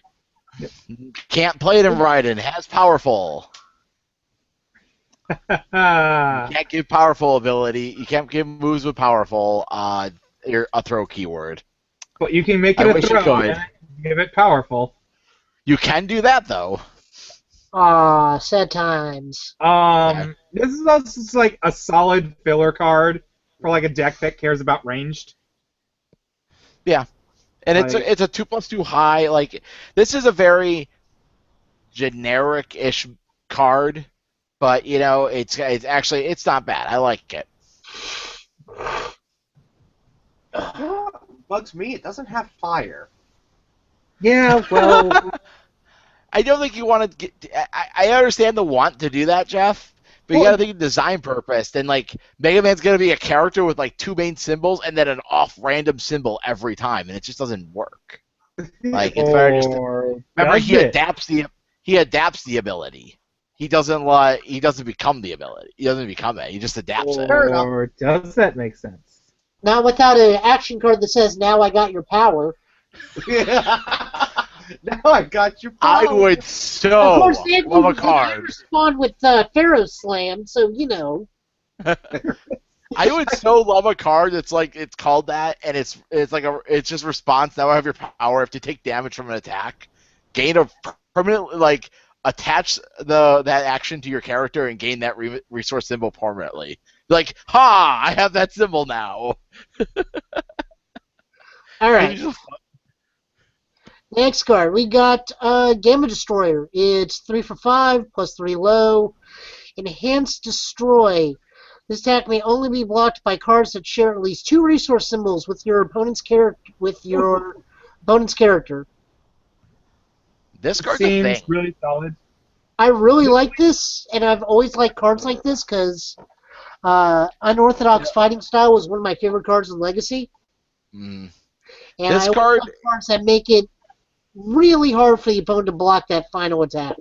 Speaker 3: Can't play it in Raiden. Has powerful. Can't give powerful ability. You can't give moves with powerful. You're a throw keyword.
Speaker 4: But you can make
Speaker 3: I
Speaker 4: it a
Speaker 3: wish you
Speaker 4: throw
Speaker 3: could.
Speaker 4: and give it powerful.
Speaker 3: You can do that though.
Speaker 1: Aw, sad times.
Speaker 4: This is also just like a solid filler card for like a deck that cares about ranged.
Speaker 3: Yeah, and it's a 2+2 high. Like this is a very generic-ish card, but you know it's actually it's not bad. I like it.
Speaker 5: You know what bugs me? It doesn't have fire.
Speaker 4: Yeah, well,
Speaker 3: I don't think you want to get. I understand the want to do that, Jeff, but you got to think of design purpose. And like Mega Man's gonna be a character with like 2 main symbols and then an off-random symbol every time, and it just doesn't work. Like it's better just. Remember, he adapts the ability. He doesn't become the ability. He doesn't become it. He just adapts it.
Speaker 4: Or does that make sense?
Speaker 1: Not without an action card that says, "Now I got your power."
Speaker 5: Now I got your power.
Speaker 3: I would
Speaker 1: Of
Speaker 3: so
Speaker 1: course, they
Speaker 3: love a card.
Speaker 1: respond with Pharaoh Slam, so you know.
Speaker 3: I would so love a card that's like it's called that, and it's just response. Now I have your power. If you take damage from an attack, gain a permanent like attach that action to your character and gain that resource symbol permanently. Like, ha! I have that symbol now.
Speaker 1: All right. Next card, we got Gamma Destroyer. It's 3 for 5, +3 low. Enhanced Destroy. This attack may only be blocked by cards that share at least 2 resource symbols with your opponent's character.
Speaker 3: This card's a
Speaker 4: Seems
Speaker 3: thing.
Speaker 4: really solid.
Speaker 1: I really like this, and I've always liked cards like this because Unorthodox Fighting Style was one of my favorite cards in Legacy.
Speaker 3: Mm.
Speaker 1: And
Speaker 3: This
Speaker 1: I
Speaker 3: card-
Speaker 1: like cards that make it really hard for the opponent to block that final attack.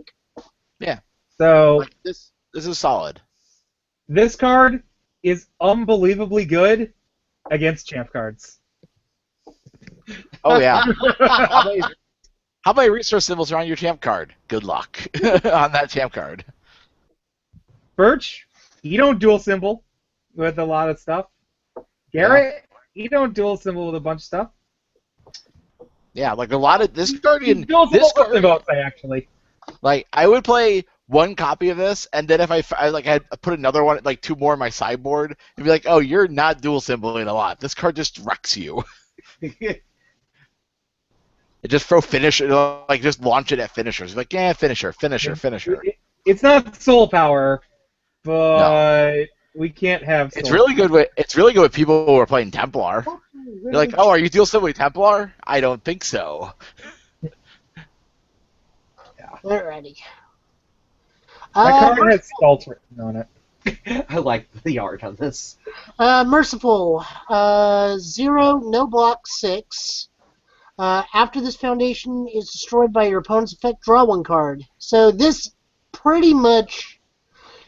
Speaker 4: So
Speaker 3: Like, this is solid.
Speaker 4: this card is unbelievably good against champ cards.
Speaker 3: Oh yeah. How many resource symbols are on your champ card? Good luck on that champ card.
Speaker 4: Birch, you don't dual symbol with a lot of stuff. Garrett, you don't dual symbol with a bunch of stuff.
Speaker 3: Yeah, like a lot of this card
Speaker 4: You
Speaker 3: in
Speaker 4: dual symbol
Speaker 3: this
Speaker 4: with
Speaker 3: card.
Speaker 4: I'll say actually.
Speaker 3: Like I would play one copy of this, and then if I had put another one, like 2 more in my sideboard, it'd be like, oh, you're not dual symboling a lot. This card just wrecks you. just throw finisher, like just launch it at finishers. Like, yeah, finisher.
Speaker 4: It's not soul power, but we can't have.
Speaker 3: It's
Speaker 4: soul
Speaker 3: really good with people who are playing Templar. You're like, oh, are you dual simply Templar? I don't think so.
Speaker 1: Alrighty.
Speaker 4: That card has salt written on it.
Speaker 5: I like the art on this.
Speaker 1: Merciful. 0, no block, 6. After this foundation is destroyed by your opponent's effect, draw 1 card. So this pretty much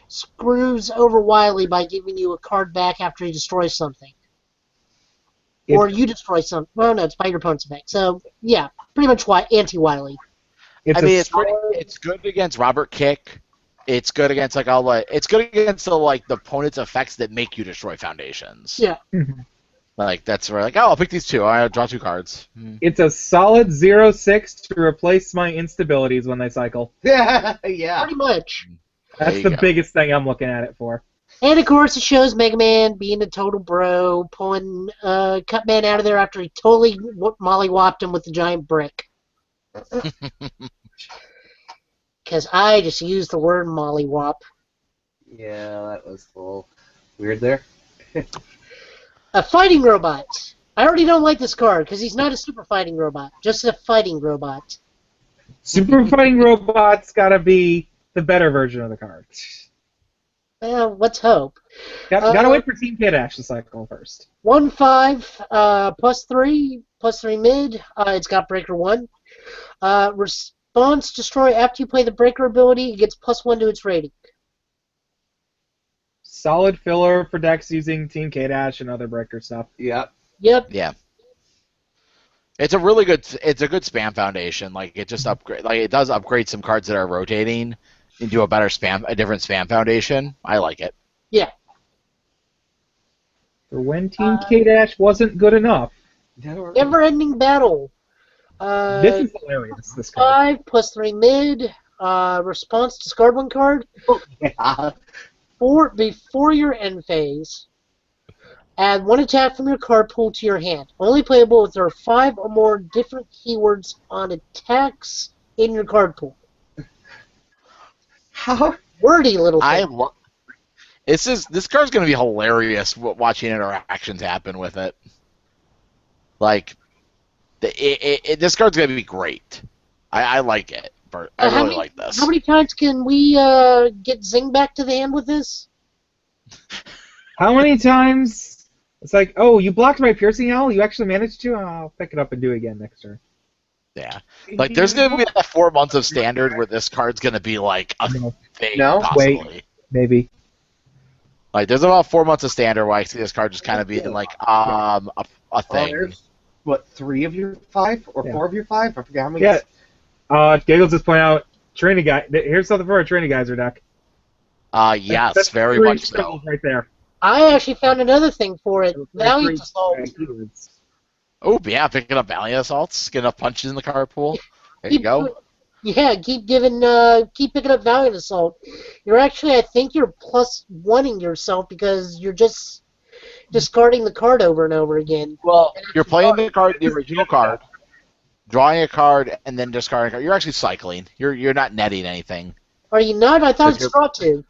Speaker 1: screws over Wily by giving you a card back after he destroys something. Or you destroy something. Well, no, it's by your opponent's effect. So, yeah, pretty much anti-Wily.
Speaker 3: It's good against Robert Kick. It's good against it's good against the opponent's effects that make you destroy foundations.
Speaker 1: Yeah.
Speaker 3: Like that's where I'll pick these 2. I'll draw 2 cards.
Speaker 4: It's a solid 0/6 to replace my instabilities when they cycle.
Speaker 5: Yeah.
Speaker 1: Pretty much.
Speaker 4: That's the biggest thing I'm looking at it for.
Speaker 1: And of course, it shows Mega Man being a total bro, pulling Cutman out of there after he totally mollywopped him with the giant brick. Because I just used the word mollywop.
Speaker 5: Yeah, that was a little weird there.
Speaker 1: A fighting robot. I already don't like this card because he's not a super fighting robot, just a fighting robot.
Speaker 4: Super fighting robot's gotta be the better version of the card.
Speaker 1: Well, let's hope.
Speaker 4: Gotta wait for Team K-Dash to cycle first.
Speaker 1: 1/5, +3 mid. It's got Breaker 1. Response destroy after you play the Breaker ability. It gets +1 to its rating.
Speaker 4: Solid filler for decks using Team K-Dash and other Breaker stuff.
Speaker 5: Yep.
Speaker 3: Yeah. It's a good spam foundation. Like it just it does upgrade some cards that are rotating into a different spam foundation. I like it.
Speaker 1: Yeah.
Speaker 4: For when Team K-Dash wasn't good enough.
Speaker 1: Never-ending battle.
Speaker 4: This is hilarious. This card.
Speaker 1: 5 +3 mid. Response discard 1 card.
Speaker 5: Yeah.
Speaker 1: Before your end phase, add 1 attack from your card pool to your hand. Only playable if there are 5 or more different keywords on attacks in your card pool.
Speaker 5: How
Speaker 1: wordy little thing.
Speaker 3: This card's gonna be hilarious watching interactions happen with it. Like, this card's gonna be great. I like it. I really like this.
Speaker 1: How many times can we get Zing back to the hand with this?
Speaker 4: How many times? It's like, oh, you blocked my piercing owl. You actually managed to. I'll pick it up and do it again next turn.
Speaker 3: Yeah, like there's gonna be 4 months of standard where this card's gonna be like a thing.
Speaker 5: No?
Speaker 3: Possibly.
Speaker 4: Wait, maybe.
Speaker 3: Like there's about 4 months of standard where I see this card just kind of being like a thing.
Speaker 5: there's, what, 3 of your 5 or 4 of your 5? I forget how many.
Speaker 4: Yeah. Giggles just point out training guy. Here's something for our training geyser deck.
Speaker 3: Yes,
Speaker 4: That's
Speaker 3: very
Speaker 4: 3
Speaker 3: much so.
Speaker 4: spells right there.
Speaker 1: I actually found another thing for it. Valiant Assault.
Speaker 3: Oh yeah, picking up Valiant Assaults, get enough punches in the card pool. There you go.
Speaker 1: Yeah, keep picking up Valiant Assault. You're actually, I think you're +1ing yourself because you're just discarding the card over and over again.
Speaker 3: Well, you're playing the original card, drawing a card, and then discarding a card. You're actually cycling. You're not netting anything.
Speaker 1: Are you not? I thought it's draw 2.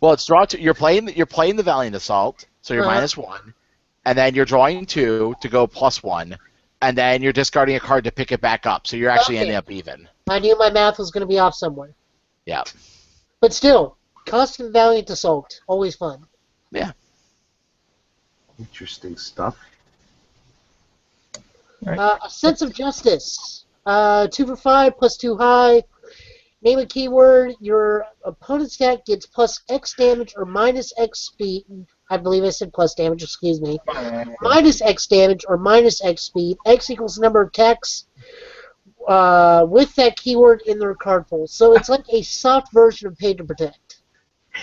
Speaker 3: Well, it's draw 2. You're playing the Valiant Assault, so you're -1, and then you're drawing 2 to go +1, and then you're discarding a card to pick it back up. So you're actually ending up even.
Speaker 1: I knew my math was going to be off somewhere.
Speaker 3: Yeah.
Speaker 1: But still, constant Valiant Assault, always fun.
Speaker 3: Yeah.
Speaker 5: Interesting stuff.
Speaker 1: A Sense of Justice. 2 for 5, +2 high. Name a keyword. Your opponent's deck gets +X damage or -X speed. I believe I said plus damage, excuse me. -X damage or -X speed. X equals the number of attacks with that keyword in their card pool. So it's like a soft version of Pay to Protect.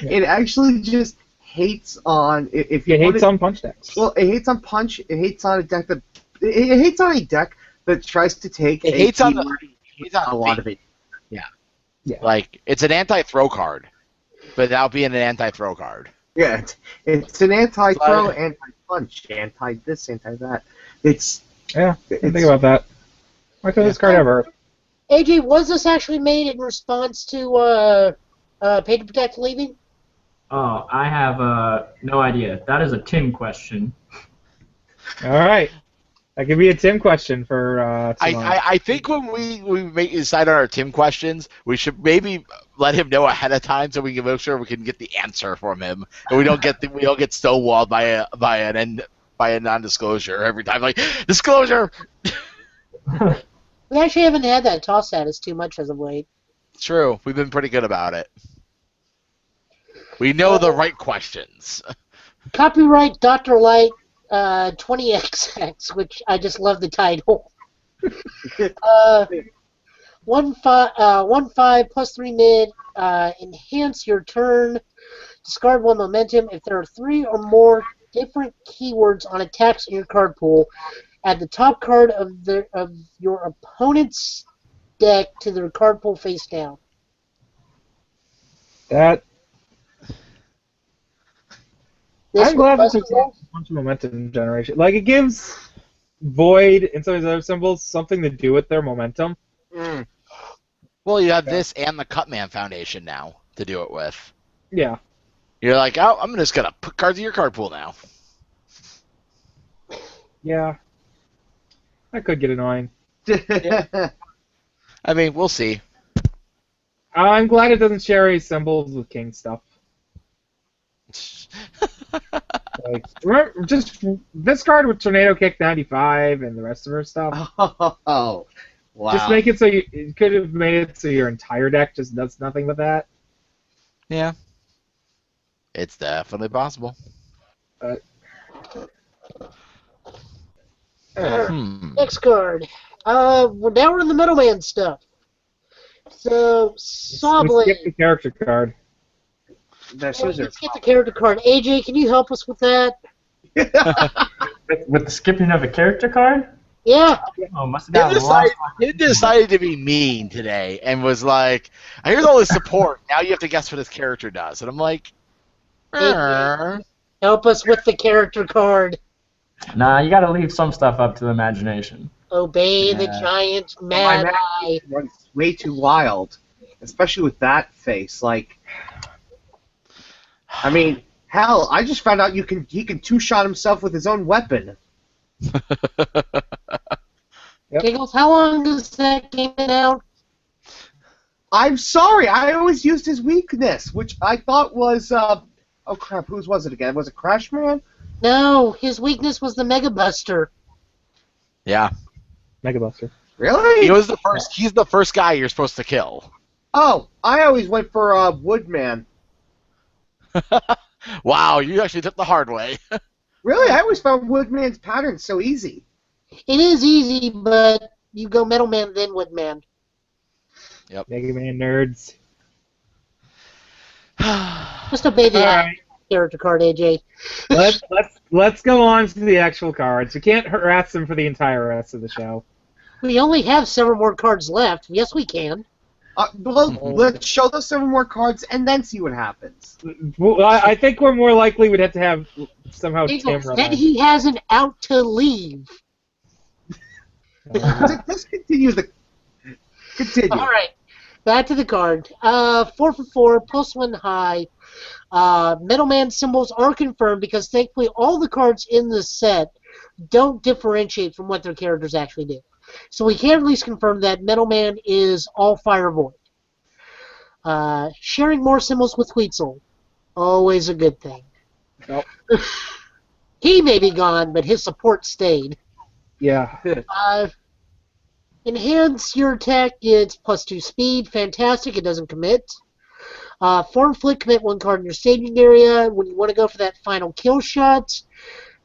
Speaker 5: It actually just hates on if you
Speaker 4: It hates on punch decks.
Speaker 5: Well, it hates on punch. It hates on a deck that it hates on a deck that tries to take.
Speaker 3: It hates on a
Speaker 5: lot of it.
Speaker 4: Yeah.
Speaker 3: Like it's an anti-throw card, but without being an anti-throw card.
Speaker 5: Yeah, it's an anti-throw, anti-punch, anti-this, anti-that.
Speaker 4: Think about that. Why couldn't this card have Earth?
Speaker 1: AJ, was this actually made in response to Pay to Protect leaving?
Speaker 2: Oh, I have no idea. That is a Tim question.
Speaker 4: All right. That could be a Tim question for tomorrow.
Speaker 3: I think when we decide on our Tim questions, we should maybe let him know ahead of time so we can make sure we can get the answer from him, and we don't get stonewalled by a non-disclosure every time. Like, disclosure.
Speaker 1: We actually haven't had that toss at us too much as of late.
Speaker 3: True, we've been pretty good about it. We know the right questions.
Speaker 1: Copyright Dr. Light 20XX, which I just love the title. 1/5 plus 3 mid. Enhance your turn. Discard 1 momentum. If there are 3 or more different keywords on attacks in your card pool, add the top card of your opponent's deck to their card pool face down.
Speaker 4: That.
Speaker 1: This
Speaker 4: I'm glad
Speaker 1: was
Speaker 4: this is a bunch of momentum generation. Like, it gives Void and some of these other symbols something to do with their momentum.
Speaker 3: Well, you have this and the Cutman Foundation now to do it with.
Speaker 4: Yeah.
Speaker 3: You're like, oh, I'm just gonna put cards in your card pool now.
Speaker 4: Yeah. That could get annoying.
Speaker 3: I mean, we'll see.
Speaker 4: I'm glad it doesn't share any symbols with King stuff. Like, remember, just discard with Tornado Kick 95 and the rest of her stuff.
Speaker 5: Oh, wow.
Speaker 4: Just make it so you could have made it so your entire deck just does nothing with that.
Speaker 3: Yeah. It's definitely possible.
Speaker 1: Next card. Now we're in the middleman stuff. So, Sawblade.
Speaker 4: Skip the character card.
Speaker 5: That's
Speaker 1: Let's get the character card. AJ, can you help us with that?
Speaker 2: With the skipping of a character card?
Speaker 1: Yeah.
Speaker 2: Oh, must have gotten lost.
Speaker 3: He decided to be mean today and was like, here's all this support. Now you have to guess what this character does. And I'm like,
Speaker 1: Help us with the character card.
Speaker 2: Nah, you gotta leave some stuff up to the imagination.
Speaker 1: Obey the giant mad eye.
Speaker 5: Runs way too wild, especially with that face. Like, I mean, hell, I just found out he can two-shot himself with his own weapon.
Speaker 4: Yep.
Speaker 1: Giggles, how long does that game been out?
Speaker 5: I'm sorry, I always used his weakness, which I thought was, oh crap, whose was it again? Was it Crashman?
Speaker 1: No, his weakness was the Mega Buster.
Speaker 3: Yeah.
Speaker 4: Mega Buster.
Speaker 5: Really?
Speaker 3: He's the first guy you're supposed to kill.
Speaker 5: Oh, I always went for Woodman.
Speaker 3: Wow, you actually took the hard way.
Speaker 5: Really? I always found Woodman's pattern so easy.
Speaker 1: It is easy, but you go Metal Man, then Woodman.
Speaker 3: Yep.
Speaker 4: Mega Man nerds.
Speaker 1: Just obey the
Speaker 4: Alright.
Speaker 1: character card, AJ.
Speaker 4: Let's go on to the actual cards. We can't harass them for the entire rest of the show.
Speaker 1: We only have several more cards left. Yes, we can.
Speaker 5: Well, let's show those 7 more cards and then see what happens.
Speaker 4: Well, I think we're more likely we'd have to have somehow Tim
Speaker 1: Giggles,
Speaker 4: run
Speaker 1: then
Speaker 4: on.
Speaker 1: he has an out to leave.
Speaker 5: Just continue.
Speaker 1: All right, back to the card. 4 for 4, plus 1 high. Middleman symbols are confirmed because thankfully all the cards in this set don't differentiate from what their characters actually do. So we can at least confirm that Middleman is all Fire Void. Sharing more symbols with Weetzel, always a good thing.
Speaker 4: Nope.
Speaker 1: He may be gone, but his support stayed.
Speaker 4: Yeah.
Speaker 1: Enhance your attack gets plus 2 speed. Fantastic. It doesn't commit. Form Flick, commit 1 card in your staging area. When you want to go for that final kill shot,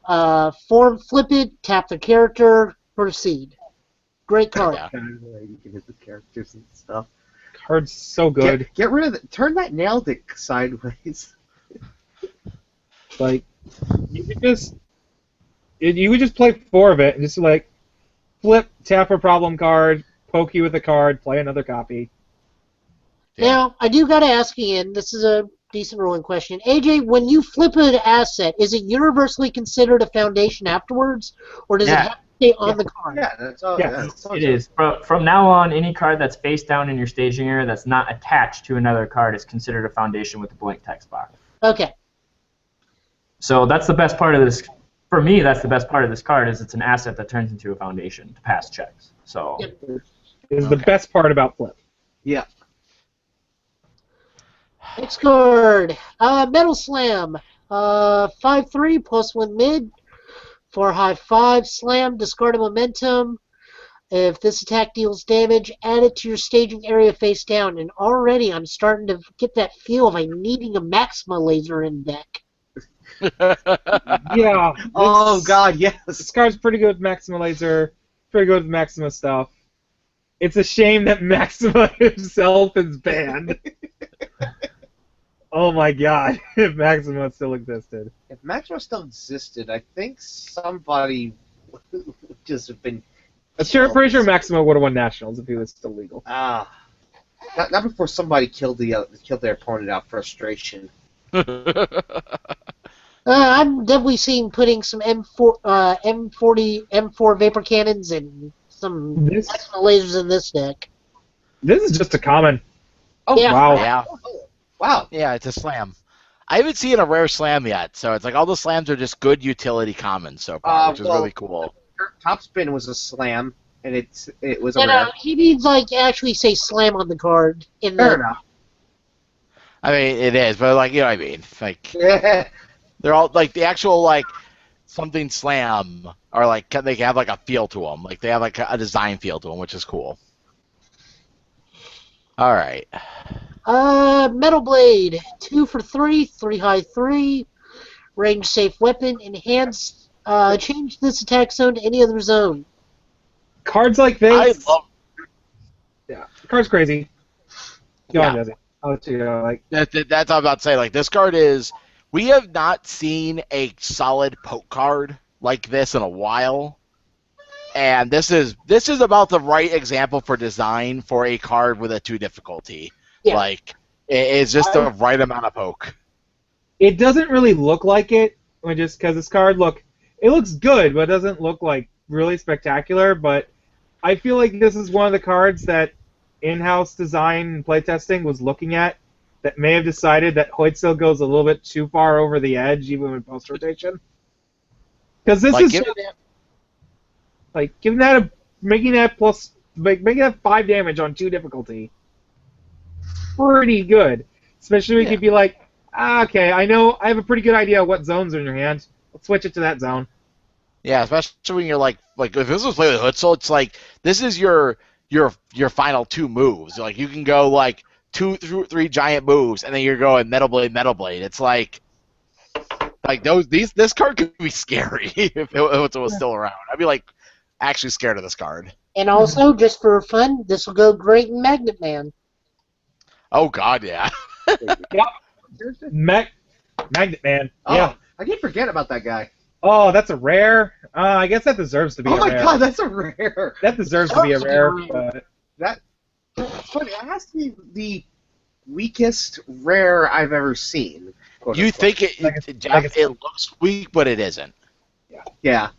Speaker 1: Form Flip it, tap the character, proceed. Great card.
Speaker 3: Yeah.
Speaker 5: You can hit the characters and stuff.
Speaker 4: Card's so good.
Speaker 5: Get rid of it. Turn that nail dick sideways.
Speaker 4: Like, you could just play 4 of it and just like flip, tap a problem card, poke you with a card, play another copy.
Speaker 3: Yeah.
Speaker 1: Now, I do got to ask Ian, this is a decent ruling question. AJ, when you flip an asset, is it universally considered a foundation afterwards? Or does it
Speaker 2: Yeah.
Speaker 1: have to stay on the card.
Speaker 5: Yeah, that's all.
Speaker 4: Yeah,
Speaker 5: That's all
Speaker 2: It is. From now on, any card that's face down in your staging area that's not attached to another card is considered a foundation with a blank text box.
Speaker 1: Okay.
Speaker 2: So that's the best part of this. For me, that's the best part of this card is it's an asset that turns into a foundation to pass checks. So
Speaker 1: Yep.
Speaker 4: Is the best part about Flip.
Speaker 5: Yeah.
Speaker 1: Next card, Metal Slam. 5/3 +1 mid. 4 high 5 slam. Discard a momentum. If this attack deals damage, add it to your staging area face down. And already I'm starting to get that feel of I'm needing a Maxima laser in deck.
Speaker 4: Yeah.
Speaker 5: Oh
Speaker 4: this-
Speaker 5: God, yes.
Speaker 4: This card's pretty good with Maxima Laser, pretty good with Maxima stuff. It's a shame that Maxima himself is banned. Oh my god, if Maxima still existed.
Speaker 5: If Maxima still existed, I think somebody would just have been.
Speaker 4: I'm pretty sure Maxima would have won Nationals if he was still legal.
Speaker 5: Not before somebody killed their opponent out of frustration.
Speaker 1: I'm definitely seeing putting some M4 vapor cannons and some
Speaker 4: This
Speaker 1: Maxima lasers in this deck.
Speaker 4: this is just a common.
Speaker 5: Oh
Speaker 1: Yeah.
Speaker 4: Wow.
Speaker 3: Yeah.
Speaker 5: wow!
Speaker 3: Yeah, it's a slam. I haven't seen a rare slam yet, so it's like all the slams are just good utility commons so far, which is
Speaker 5: well-
Speaker 3: really cool.
Speaker 5: Top Spin was a slam, and it was a
Speaker 1: And
Speaker 5: rare.
Speaker 1: he needs like actually say slam on the card in
Speaker 5: Fair
Speaker 1: the
Speaker 5: enough.
Speaker 3: I mean, it is, but like, you know what I mean? Like,
Speaker 5: Yeah.
Speaker 3: they're all like the actual like something slam are like they have like a feel to them, like they have like a design feel to them, which is cool. All right.
Speaker 1: Metal Blade, 2 for 3, 3 high 3, range safe weapon, enhanced. Change this attack zone to any other zone.
Speaker 4: Cards like
Speaker 3: I
Speaker 4: this.
Speaker 3: love
Speaker 4: Yeah, the card's crazy. Go on,
Speaker 3: Yeah.
Speaker 4: Jesse. I'll let you go. Like,
Speaker 3: that's what I'm about to say. Like this card is, we have not seen a solid poke card like this in a while, and this is about the right example for design for a card with a 2 difficulty.
Speaker 1: Yeah.
Speaker 3: Like it's just the right amount of poke.
Speaker 4: it doesn't really look like it, just because this card it looks good, but it doesn't look like really spectacular. But I feel like this is one of the cards that in-house design and playtesting was looking at that may have decided that Hoytsil goes a little bit too far over the edge, even with post rotation. Because this
Speaker 3: Like,
Speaker 4: is giving that making that 5 damage on 2 difficulty, pretty good. Especially when you
Speaker 3: Yeah.
Speaker 4: could be like, okay, I know I have a pretty good idea of what zones are in your hand. Let's switch it to that zone.
Speaker 3: Yeah, especially when you're like if this was played with Hootzel, it's like this is your final 2 moves. Like you can go like 2 through 3 giant moves, and then you're going Metal Blade. It's like this card could be scary if it was still around. I'd be like actually scared of this card.
Speaker 1: And also, just for fun, this will go great in Magnet Man.
Speaker 3: Oh God, yeah.
Speaker 4: Magnet Man.
Speaker 5: Oh,
Speaker 4: Yeah.
Speaker 5: I keep forgetting about that guy.
Speaker 4: Oh, that's a rare. I guess that deserves to be
Speaker 5: Oh
Speaker 4: a
Speaker 5: my
Speaker 4: rare.
Speaker 5: God, that's a rare.
Speaker 4: That deserves to be a rare. But
Speaker 5: It's funny. That has to be the weakest rare I've ever seen. quote
Speaker 3: You
Speaker 5: unquote.
Speaker 3: think it looks weak, but it isn't.
Speaker 5: Yeah,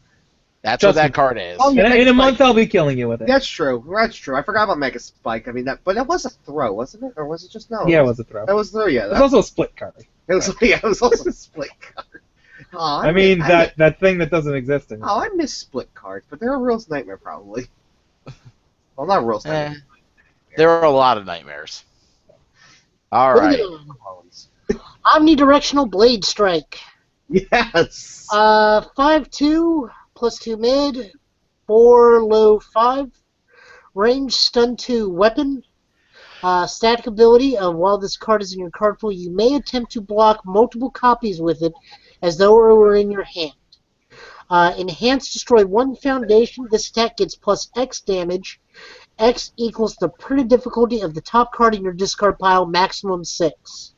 Speaker 3: That's
Speaker 4: Trust
Speaker 3: what that
Speaker 4: me.
Speaker 3: card is.
Speaker 5: Oh, yeah.
Speaker 4: in a month, I'll be killing you with it.
Speaker 5: that's true. That's true. I forgot about Mega Spike. I mean, but that was a throw, wasn't it? Or was it just no?
Speaker 4: Yeah, it was a throw.
Speaker 5: That was a throw. Yeah,
Speaker 4: It was also a split card.
Speaker 5: it was. Yeah, it was also a split card. Oh,
Speaker 4: I mean, that thing that doesn't exist anymore.
Speaker 5: Oh, I miss split cards, but they're a Real's Nightmare probably. Well, not Real's Nightmare.
Speaker 3: There are a lot of nightmares. All
Speaker 1: Moving
Speaker 3: right.
Speaker 1: on. Omnidirectional Blade Strike.
Speaker 5: Yes.
Speaker 1: 5/2 +2 mid, 4 low 5, range stun 2 weapon. Static ability of while this card is in your card pool, you may attempt to block multiple copies with it as though it were in your hand. Enhance destroy 1 foundation. This attack gets plus X damage. X equals the printed difficulty of the top card in your discard pile, maximum 6.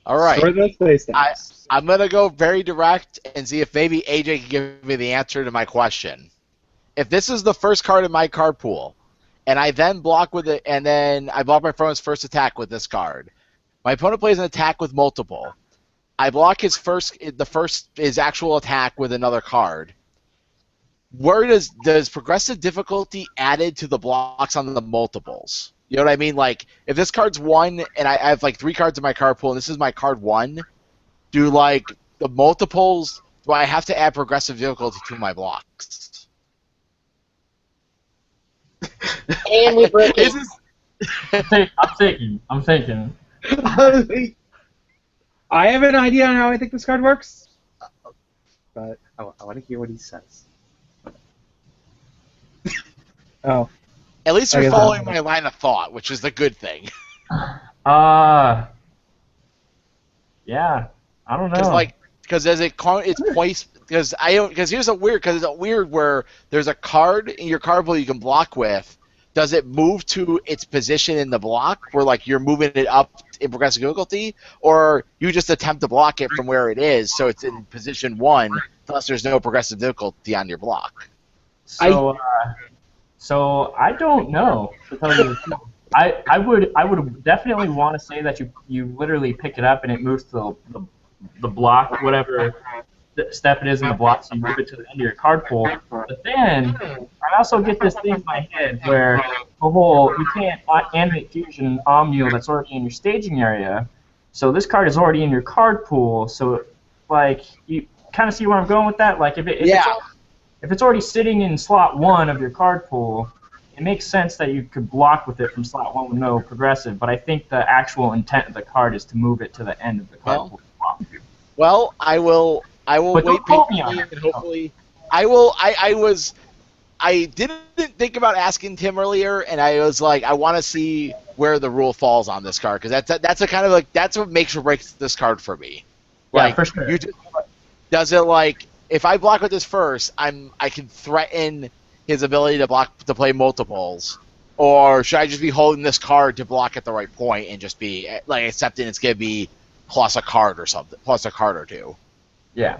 Speaker 3: All right.
Speaker 4: Or those face stats.
Speaker 3: I'm gonna go very direct and see if maybe AJ can give me the answer to my question. If this is the first card in my card pool, and I then block with it, and then I block my opponent's first attack with this card, my opponent plays an attack with multiple. I block his actual attack with another card. where does progressive difficulty added to the blocks on the multiples? You know what I mean? Like, if this card's 1 and I have like 3 cards in my card pool and this is my card 1, do like the multiples? Do I have to add progressive difficulty to my blocks?
Speaker 1: And we broke it.
Speaker 2: I'm thinking.
Speaker 4: I have an idea on how I think this card works, but
Speaker 5: I want to hear what he says.
Speaker 4: oh,
Speaker 3: At least
Speaker 4: I
Speaker 3: you're
Speaker 4: guess
Speaker 3: following
Speaker 4: I'm-
Speaker 3: my line of thought, which is the good thing.
Speaker 2: Yeah, I don't
Speaker 3: Because
Speaker 2: know.
Speaker 3: because it's placed. Because here's a weird. Because it's a weird where there's a card in your card pool you can block with. Does it move to its position in the block, where like you're moving it up in progressive difficulty, or you just attempt to block it from where it is, so it's in position 1, thus there's no progressive difficulty on your block?
Speaker 2: So, so I don't know. To tell you the truth. I would definitely want to say that you literally pick it up and it moves to the block, whatever step it is in the block, so you move it to the end of your card pool. But then I also get this thing in my head where the whole you can't animate fusion and Omnial that's already in your staging area. So this card is already in your card pool. So like you kind of see where I'm going with that. Like if it's already sitting in slot 1 of your card pool, it makes sense that you could block with it from slot 1 with no progressive, but I think the actual intent of the card is to move it to the end of the card pool.
Speaker 3: Well, I will
Speaker 2: But
Speaker 3: wait
Speaker 2: don't quote me on
Speaker 3: patiently
Speaker 2: that.
Speaker 3: and hopefully I didn't think about asking Tim earlier, and I was like, I want to see where the rule falls on this card, because that's a kind of like that's what makes or breaks this card for me.
Speaker 2: Yeah,
Speaker 3: Like,
Speaker 2: for sure.
Speaker 3: Does it like if I block with this first, I can threaten his ability to play multiples, or should I just be holding this card to block at the right point and just be like accepting it's gonna be plus a card or something, plus a card or two?
Speaker 2: Yeah.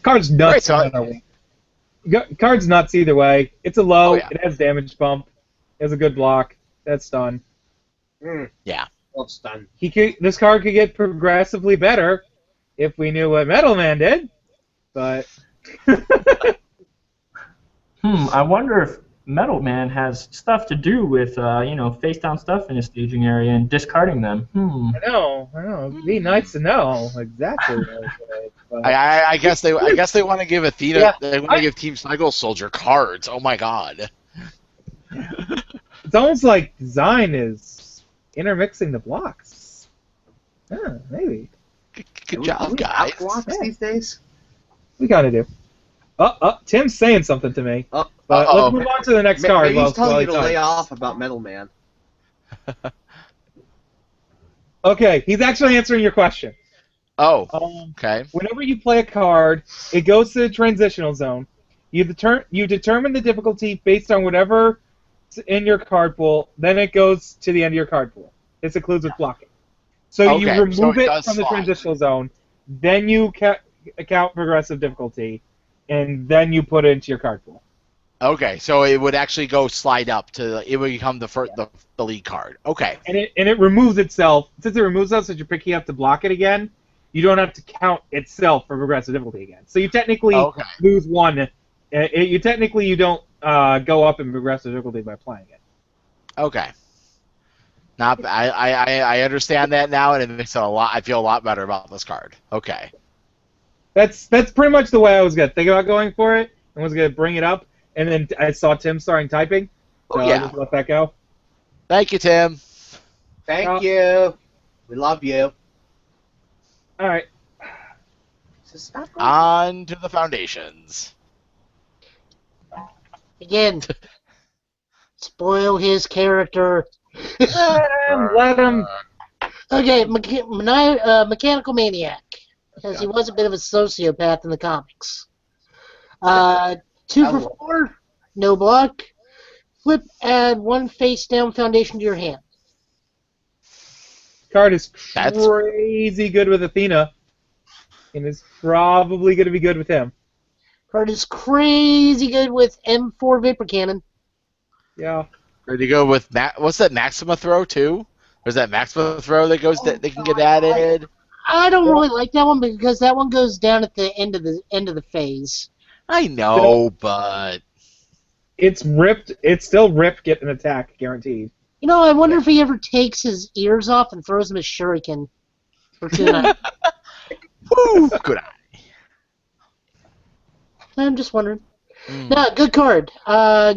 Speaker 4: card's nuts.
Speaker 3: Right, so
Speaker 4: either way. Card's nuts either way. It's a low.
Speaker 3: Oh, yeah.
Speaker 4: It has damage bump. It has a good block. That's done.
Speaker 3: Yeah.
Speaker 5: Well, it's done.
Speaker 4: This card could get progressively better if we knew what Metal Man did, but
Speaker 2: I wonder if Metal Man has stuff to do with, face down stuff in his staging area and discarding them.
Speaker 4: I know. It'd be nice to know exactly what it is, but
Speaker 3: I guess they want to give Athena
Speaker 4: Yeah,
Speaker 3: they want to give Team Cycle Soldier cards. Oh my god.
Speaker 4: it's almost like design is intermixing the blocks. Yeah, maybe.
Speaker 3: Good
Speaker 5: Do
Speaker 3: job,
Speaker 5: we
Speaker 3: guys.
Speaker 5: have blocks
Speaker 4: Yeah.
Speaker 5: these days?
Speaker 4: We kind of do. Tim's saying something to me.
Speaker 5: Oh,
Speaker 4: But
Speaker 3: Uh-oh.
Speaker 4: let's move on to the next card.
Speaker 5: maybe he's telling
Speaker 4: while
Speaker 5: you
Speaker 4: he
Speaker 5: to lay
Speaker 4: types.
Speaker 5: off about Metal Man.
Speaker 4: Okay, he's actually answering your question.
Speaker 3: Oh,
Speaker 4: Um,
Speaker 3: okay.
Speaker 4: Whenever you play a card, it goes to the transitional zone. You determine the difficulty based on whatever's in your card pool. Then it goes to the end of your card pool. This includes with blocking. So you
Speaker 3: Okay,
Speaker 4: remove
Speaker 3: so it
Speaker 4: it
Speaker 3: does
Speaker 4: from the
Speaker 3: slide.
Speaker 4: transitional zone. Then you account progressive difficulty, and then you put it into your card pool.
Speaker 3: Okay, so it would actually go slide up to it would become the lead card. Okay.
Speaker 4: And it removes itself. Since it removes itself, since you're picking up to block it again, you don't have to count itself for progressive difficulty again. So you technically
Speaker 3: Okay.
Speaker 4: lose one. You don't go up in progressive difficulty by playing it.
Speaker 3: Okay. Not I understand that now, and it makes it a lot. I feel a lot better about this card. Okay.
Speaker 4: That's pretty much the way I was gonna think about going for it, and was gonna bring it up, and then I saw Tim starting typing, so
Speaker 3: Oh,
Speaker 4: I
Speaker 3: yeah.
Speaker 4: just let that go.
Speaker 3: Thank you, Tim.
Speaker 5: Thank you. We love you.
Speaker 4: All right.
Speaker 5: So stop going.
Speaker 3: On to the foundations.
Speaker 1: Again, spoil his character.
Speaker 4: Let him.
Speaker 1: Okay, Mechanical Maniac, because he was a bit of a sociopath in the comics. 2 for 4, no block. Flip, add 1 face down foundation to your hand.
Speaker 4: Card is
Speaker 3: That's-
Speaker 4: crazy good with Athena, and is probably gonna be good with him.
Speaker 1: Card is crazy good with M4 Vapor Cannon.
Speaker 4: Yeah.
Speaker 3: Ready to go with what's that Maxima throw too? Or is that Maxima throw that goes that they can get added?
Speaker 1: I don't really like that one because that one goes down at the end of the phase.
Speaker 3: I know, but
Speaker 4: It's ripped. It's still ripped. Get an attack guaranteed.
Speaker 1: You know, I wonder if he ever takes his ears off and throws them as shuriken. For 2
Speaker 3: woo, good eye.
Speaker 1: I'm just wondering.
Speaker 3: Mm.
Speaker 1: No, good card.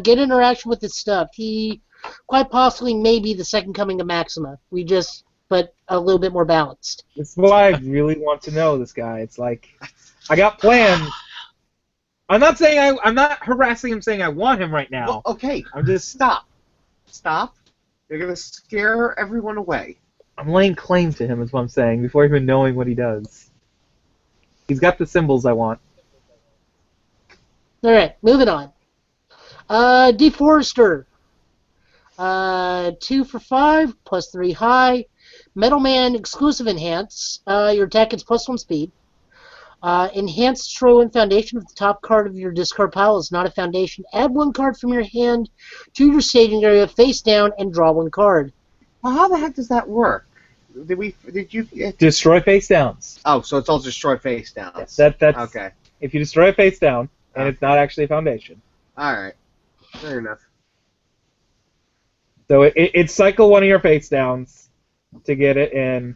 Speaker 1: Get interaction with his stuff. He quite possibly may be the second coming of Maxima. But a little bit more balanced.
Speaker 4: It's why I really want to know this guy. It's like, I got plans. I'm not saying I'm not harassing him saying I want him right now.
Speaker 5: Well, okay,
Speaker 4: I'm just
Speaker 5: stop. You're gonna scare everyone away.
Speaker 4: I'm laying claim to him is what I'm saying before even knowing what he does. He's got the symbols I want.
Speaker 1: All right, moving on. Deforester. 2 for 5, +3 high. Metal Man exclusive enhance. Your attack gets +1 speed. Enhanced throw in foundation. If the top card of your discard pile is not a foundation, add 1 card from your hand to your staging area face down and draw 1 card.
Speaker 5: Well, how the heck does that work? Did you?
Speaker 4: Destroy face downs.
Speaker 5: Oh, so it's all destroy face down.
Speaker 4: Yes, that's
Speaker 5: Okay.
Speaker 4: If you destroy a face down and it's not actually a foundation.
Speaker 5: All right. Fair enough.
Speaker 4: So it cycle one of your face downs to get it in.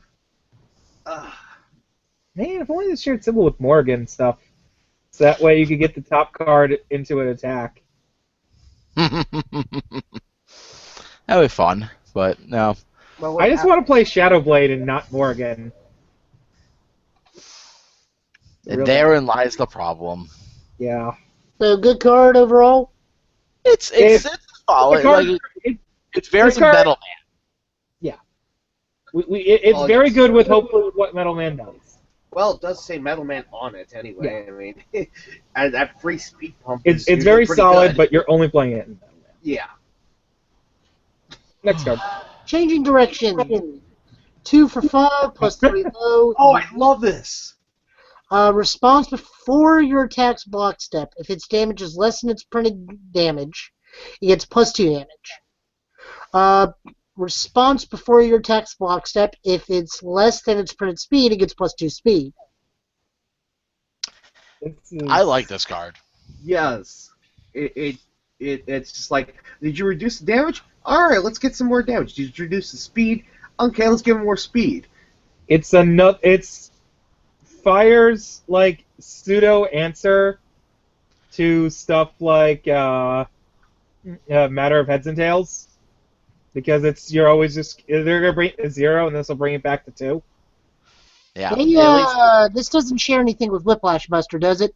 Speaker 4: Man, if only they shared symbol with Morgan and stuff. So that way you could get the top card into an attack.
Speaker 3: That'd be fun, but no.
Speaker 5: Well,
Speaker 4: I just want to play Shadow Blade and not Morgan.
Speaker 3: And
Speaker 4: Really?
Speaker 3: therein lies the problem.
Speaker 4: Yeah.
Speaker 1: So good card overall.
Speaker 3: It's solid.
Speaker 4: The card-
Speaker 3: Like, it's very
Speaker 4: this card-
Speaker 3: Metal Man.
Speaker 4: It's
Speaker 5: Oh,
Speaker 4: very
Speaker 5: yes.
Speaker 4: good with hopefully what Metal Man does.
Speaker 5: Well, it does say Metal Man on it anyway.
Speaker 4: Yeah.
Speaker 5: I mean, and that free speed pump.
Speaker 4: It's
Speaker 5: is usually
Speaker 4: very
Speaker 5: pretty
Speaker 4: solid,
Speaker 5: good.
Speaker 4: but you're only playing it in Metal Man.
Speaker 5: Yeah.
Speaker 4: Next card.
Speaker 1: Changing direction. 2 for 5, +3 low.
Speaker 5: Oh, I love this.
Speaker 1: Response before your attack's block step. If its damage is less than its printed damage, it gets +2 damage. Response before your attack's block step. If it's less than its printed speed, it gets +2 speed.
Speaker 3: I like this card.
Speaker 5: Yes. It's just like, did you reduce the damage? All right, let's get some more damage. Did you reduce the speed? Okay, let's give him more speed.
Speaker 4: It's fires like pseudo answer to stuff like Matter of Heads and Tails, because you're always just they're gonna bring a 0 and this will bring it back to 2.
Speaker 3: Yeah.
Speaker 1: Hey,
Speaker 3: at least-
Speaker 1: this doesn't share anything with Whiplash Buster, does it?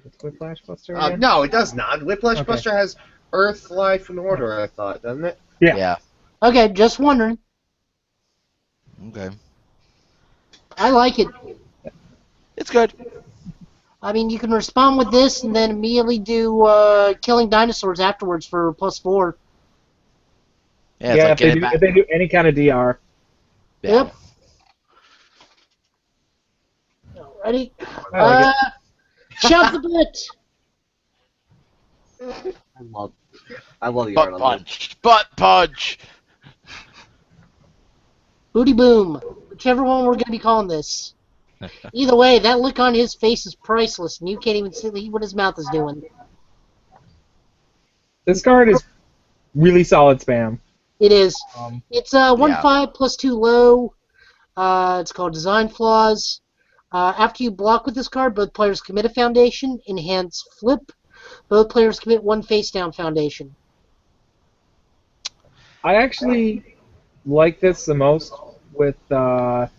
Speaker 4: What's Whiplash Buster again?
Speaker 5: No, it does not. Whiplash
Speaker 4: Okay.
Speaker 5: Buster has Earth, Life, and Order, I thought, doesn't it?
Speaker 3: yeah.
Speaker 1: Okay, just wondering.
Speaker 3: Okay.
Speaker 1: I like it.
Speaker 3: It's good.
Speaker 1: I mean, you can respond with this and then immediately do killing dinosaurs afterwards for +4.
Speaker 3: Yeah, it's
Speaker 4: Yeah,
Speaker 3: like
Speaker 4: if
Speaker 3: get it back.
Speaker 4: they do any kind of DR.
Speaker 3: Yeah.
Speaker 1: Yep. Ready?
Speaker 4: I like
Speaker 1: Shout the bit.
Speaker 5: I love the art
Speaker 3: Butt
Speaker 5: on
Speaker 3: punch. Butt punch.
Speaker 1: Booty boom. Whichever one we're going to be calling this. Either way, that look on his face is priceless, and you can't even see what his mouth is doing.
Speaker 4: This card is really solid spam.
Speaker 1: It is.
Speaker 4: Um,
Speaker 1: It's 1/5 +2 low. It's called Design Flaws. After you block with this card, both players commit a foundation. Enhance flip. Both players commit 1 face down foundation.
Speaker 4: I actually like this the most with playing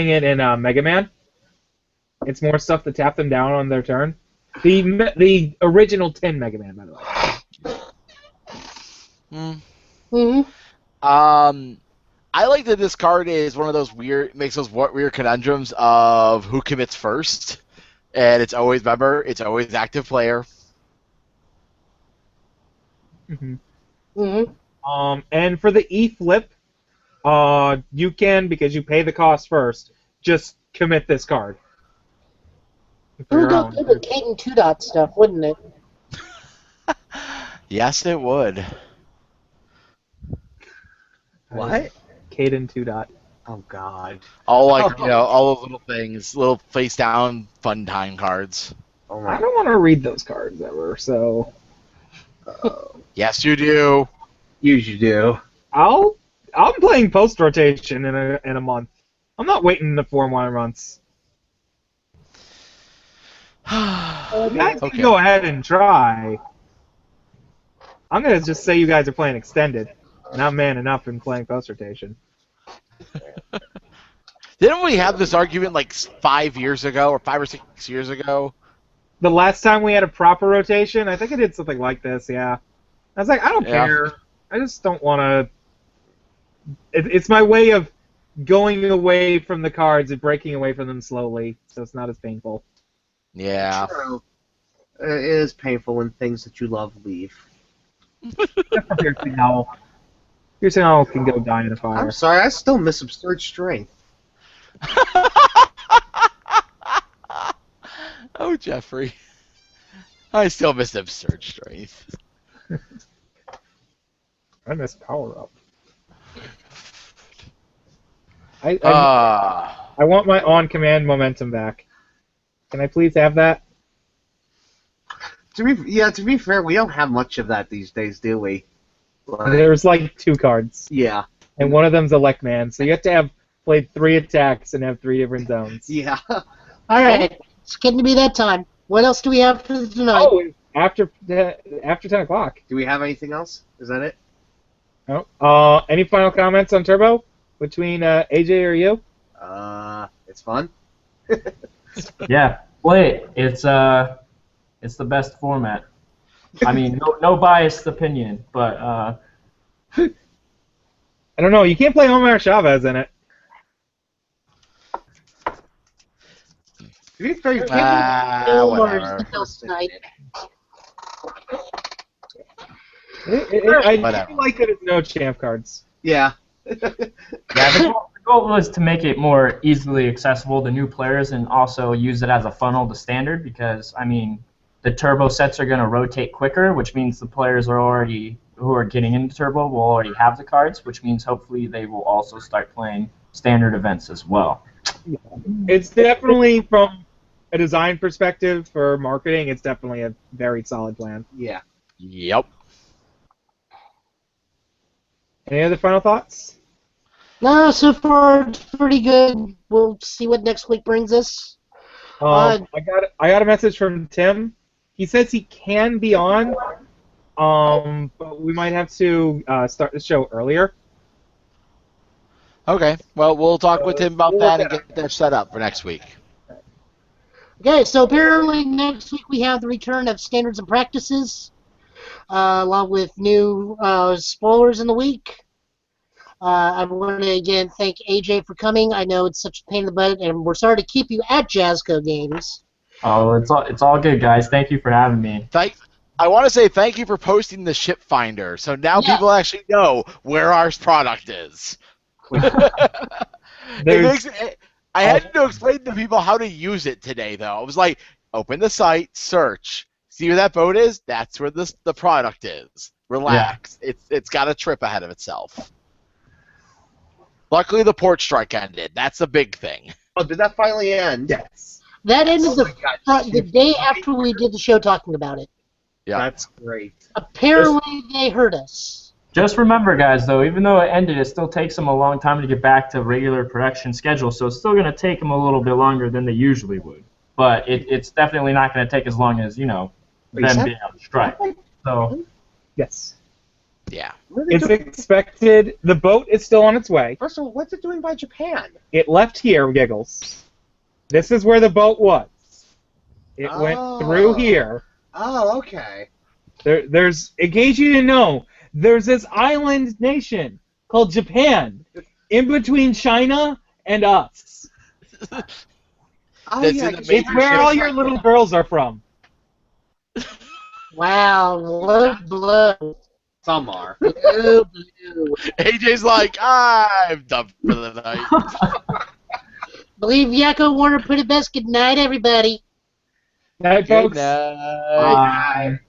Speaker 4: it in Mega Man. It's more stuff to tap them down on their turn. The original 10 Mega Man, by the way.
Speaker 1: Mm-hmm.
Speaker 3: I like that this card is one of those makes those weird conundrums of who commits first, and it's always active player.
Speaker 4: Mm-hmm.
Speaker 1: Mm-hmm.
Speaker 4: And for the E flip, you can, because you pay the cost first, just commit this card.
Speaker 1: It
Speaker 4: For
Speaker 1: would
Speaker 4: your
Speaker 1: go
Speaker 4: own.
Speaker 1: good with Caden 2 stuff, wouldn't it?
Speaker 3: Yes, it would.
Speaker 5: What?
Speaker 4: Caden 2 dot.
Speaker 5: Oh God.
Speaker 3: All all those little things, little face down fun time cards.
Speaker 5: Oh
Speaker 4: I
Speaker 5: my.
Speaker 4: don't want to read those cards ever, so
Speaker 3: Yes, you do.
Speaker 5: You do.
Speaker 4: I'm playing post rotation in a month. I'm not waiting the 4 more months. You guys can
Speaker 3: Okay.
Speaker 4: go ahead and try. I'm gonna just say you guys are playing extended, and I'm man enough in playing post rotation.
Speaker 3: Didn't we have this argument like 5 years ago or 5 or 6 years ago?
Speaker 4: The last time we had a proper rotation, I think I did something like this. Yeah, I was like, I don't
Speaker 3: Yeah.
Speaker 4: care. I just don't want to. It's my way of going away from the cards and breaking away from them slowly, so it's not as painful.
Speaker 3: Yeah.
Speaker 5: True. It is painful when things that you love leave.
Speaker 4: Except for Piercing Owl. Piercing Owl can go die in a fire.
Speaker 5: I'm sorry, I still miss Absurd Strength.
Speaker 3: Oh, Jeffrey. I still miss Absurd Strength.
Speaker 4: I miss Power Up.
Speaker 3: Uh,
Speaker 4: I want my on-command momentum back. Can I please have that?
Speaker 5: To be fair, we don't have much of that these days, do we? Like,
Speaker 4: There's like 2 cards,
Speaker 5: yeah.
Speaker 4: and one of them's Elect Man, so you have to have played 3 attacks and have 3 different zones.
Speaker 5: Yeah.
Speaker 1: All right, it's getting to be that time. What else do we have for tonight?
Speaker 4: Oh, after 10 o'clock.
Speaker 5: Do we have anything else? Is that it?
Speaker 4: Oh. Any final comments on Turbo between AJ or you?
Speaker 5: It's fun.
Speaker 2: Yeah, play it. It's the best format. I mean, no biased opinion, but
Speaker 4: I don't know. You can't play Omar Chavez in it.
Speaker 5: To be fair, you can't
Speaker 3: whatever.
Speaker 1: Tonight.
Speaker 4: I
Speaker 3: Whatever.
Speaker 4: do like that it's no champ cards.
Speaker 5: Yeah.
Speaker 2: yeah, the goal was to make it more easily accessible to new players and also use it as a funnel to standard because, I mean, the turbo sets are going to rotate quicker, which means the players who are getting into turbo will already have the cards, which means hopefully they will also start playing standard events as well.
Speaker 4: It's definitely, from a design perspective for marketing, it's definitely a very solid plan.
Speaker 5: Yeah.
Speaker 3: Yep.
Speaker 4: Any other final thoughts?
Speaker 1: No, so far it's pretty good. We'll see what next week brings us.
Speaker 4: I got a message from Tim. He says he can be on, but we might have to start the show earlier.
Speaker 3: Okay. Well, we'll talk with him about that and get that set up for next week.
Speaker 1: Okay, so apparently next week we have the return of Standards and Practices, along with new spoilers in the week. I want to again thank AJ for coming. I know it's such a pain in the butt, and we're sorry to keep you at Jazzco Games.
Speaker 2: Oh, it's all good, guys. Thank you for having me.
Speaker 3: I want to say thank you for posting the ship finder, so now
Speaker 1: Yeah.
Speaker 3: people actually know where our product is. I had to explain to people how to use it today, though. I was like, open the site, search, see where that boat is. That's where the product is. Relax. It's got a trip ahead of itself. Luckily, the port strike ended. That's a big thing.
Speaker 5: Oh, did that finally end?
Speaker 4: Yes.
Speaker 1: That ended
Speaker 5: Oh my God.
Speaker 1: the day after we did the show talking about it.
Speaker 3: Yeah.
Speaker 5: That's great.
Speaker 1: Apparently they heard us.
Speaker 2: Just remember, guys, though, even though it ended, it still takes them a long time to get back to regular production schedule, so it's still going to take them a little bit longer than they usually would. But it's definitely not going to take as long as, them being on strike. So,
Speaker 4: Yes.
Speaker 3: Yeah.
Speaker 5: What are they
Speaker 4: It's
Speaker 5: doing?
Speaker 4: expected. The boat is still on its way.
Speaker 5: First of all, what's it doing by Japan?
Speaker 4: It left here, Giggles. This is where the boat was. It went through here.
Speaker 5: Oh, okay.
Speaker 4: There's, in case you didn't know, there's this island nation called Japan in between China and us.
Speaker 5: Oh,
Speaker 3: That's
Speaker 5: yeah,
Speaker 3: in the
Speaker 5: I guess
Speaker 3: major
Speaker 4: It's where all your little girls are from.
Speaker 1: Wow, what blow.
Speaker 5: Some are.
Speaker 1: Blue, blue.
Speaker 3: AJ's like, I'm done for the night.
Speaker 1: Believe Yakko Warner put it best. Good night, everybody.
Speaker 4: Night,
Speaker 3: Good
Speaker 4: folks.
Speaker 3: night.
Speaker 2: bye.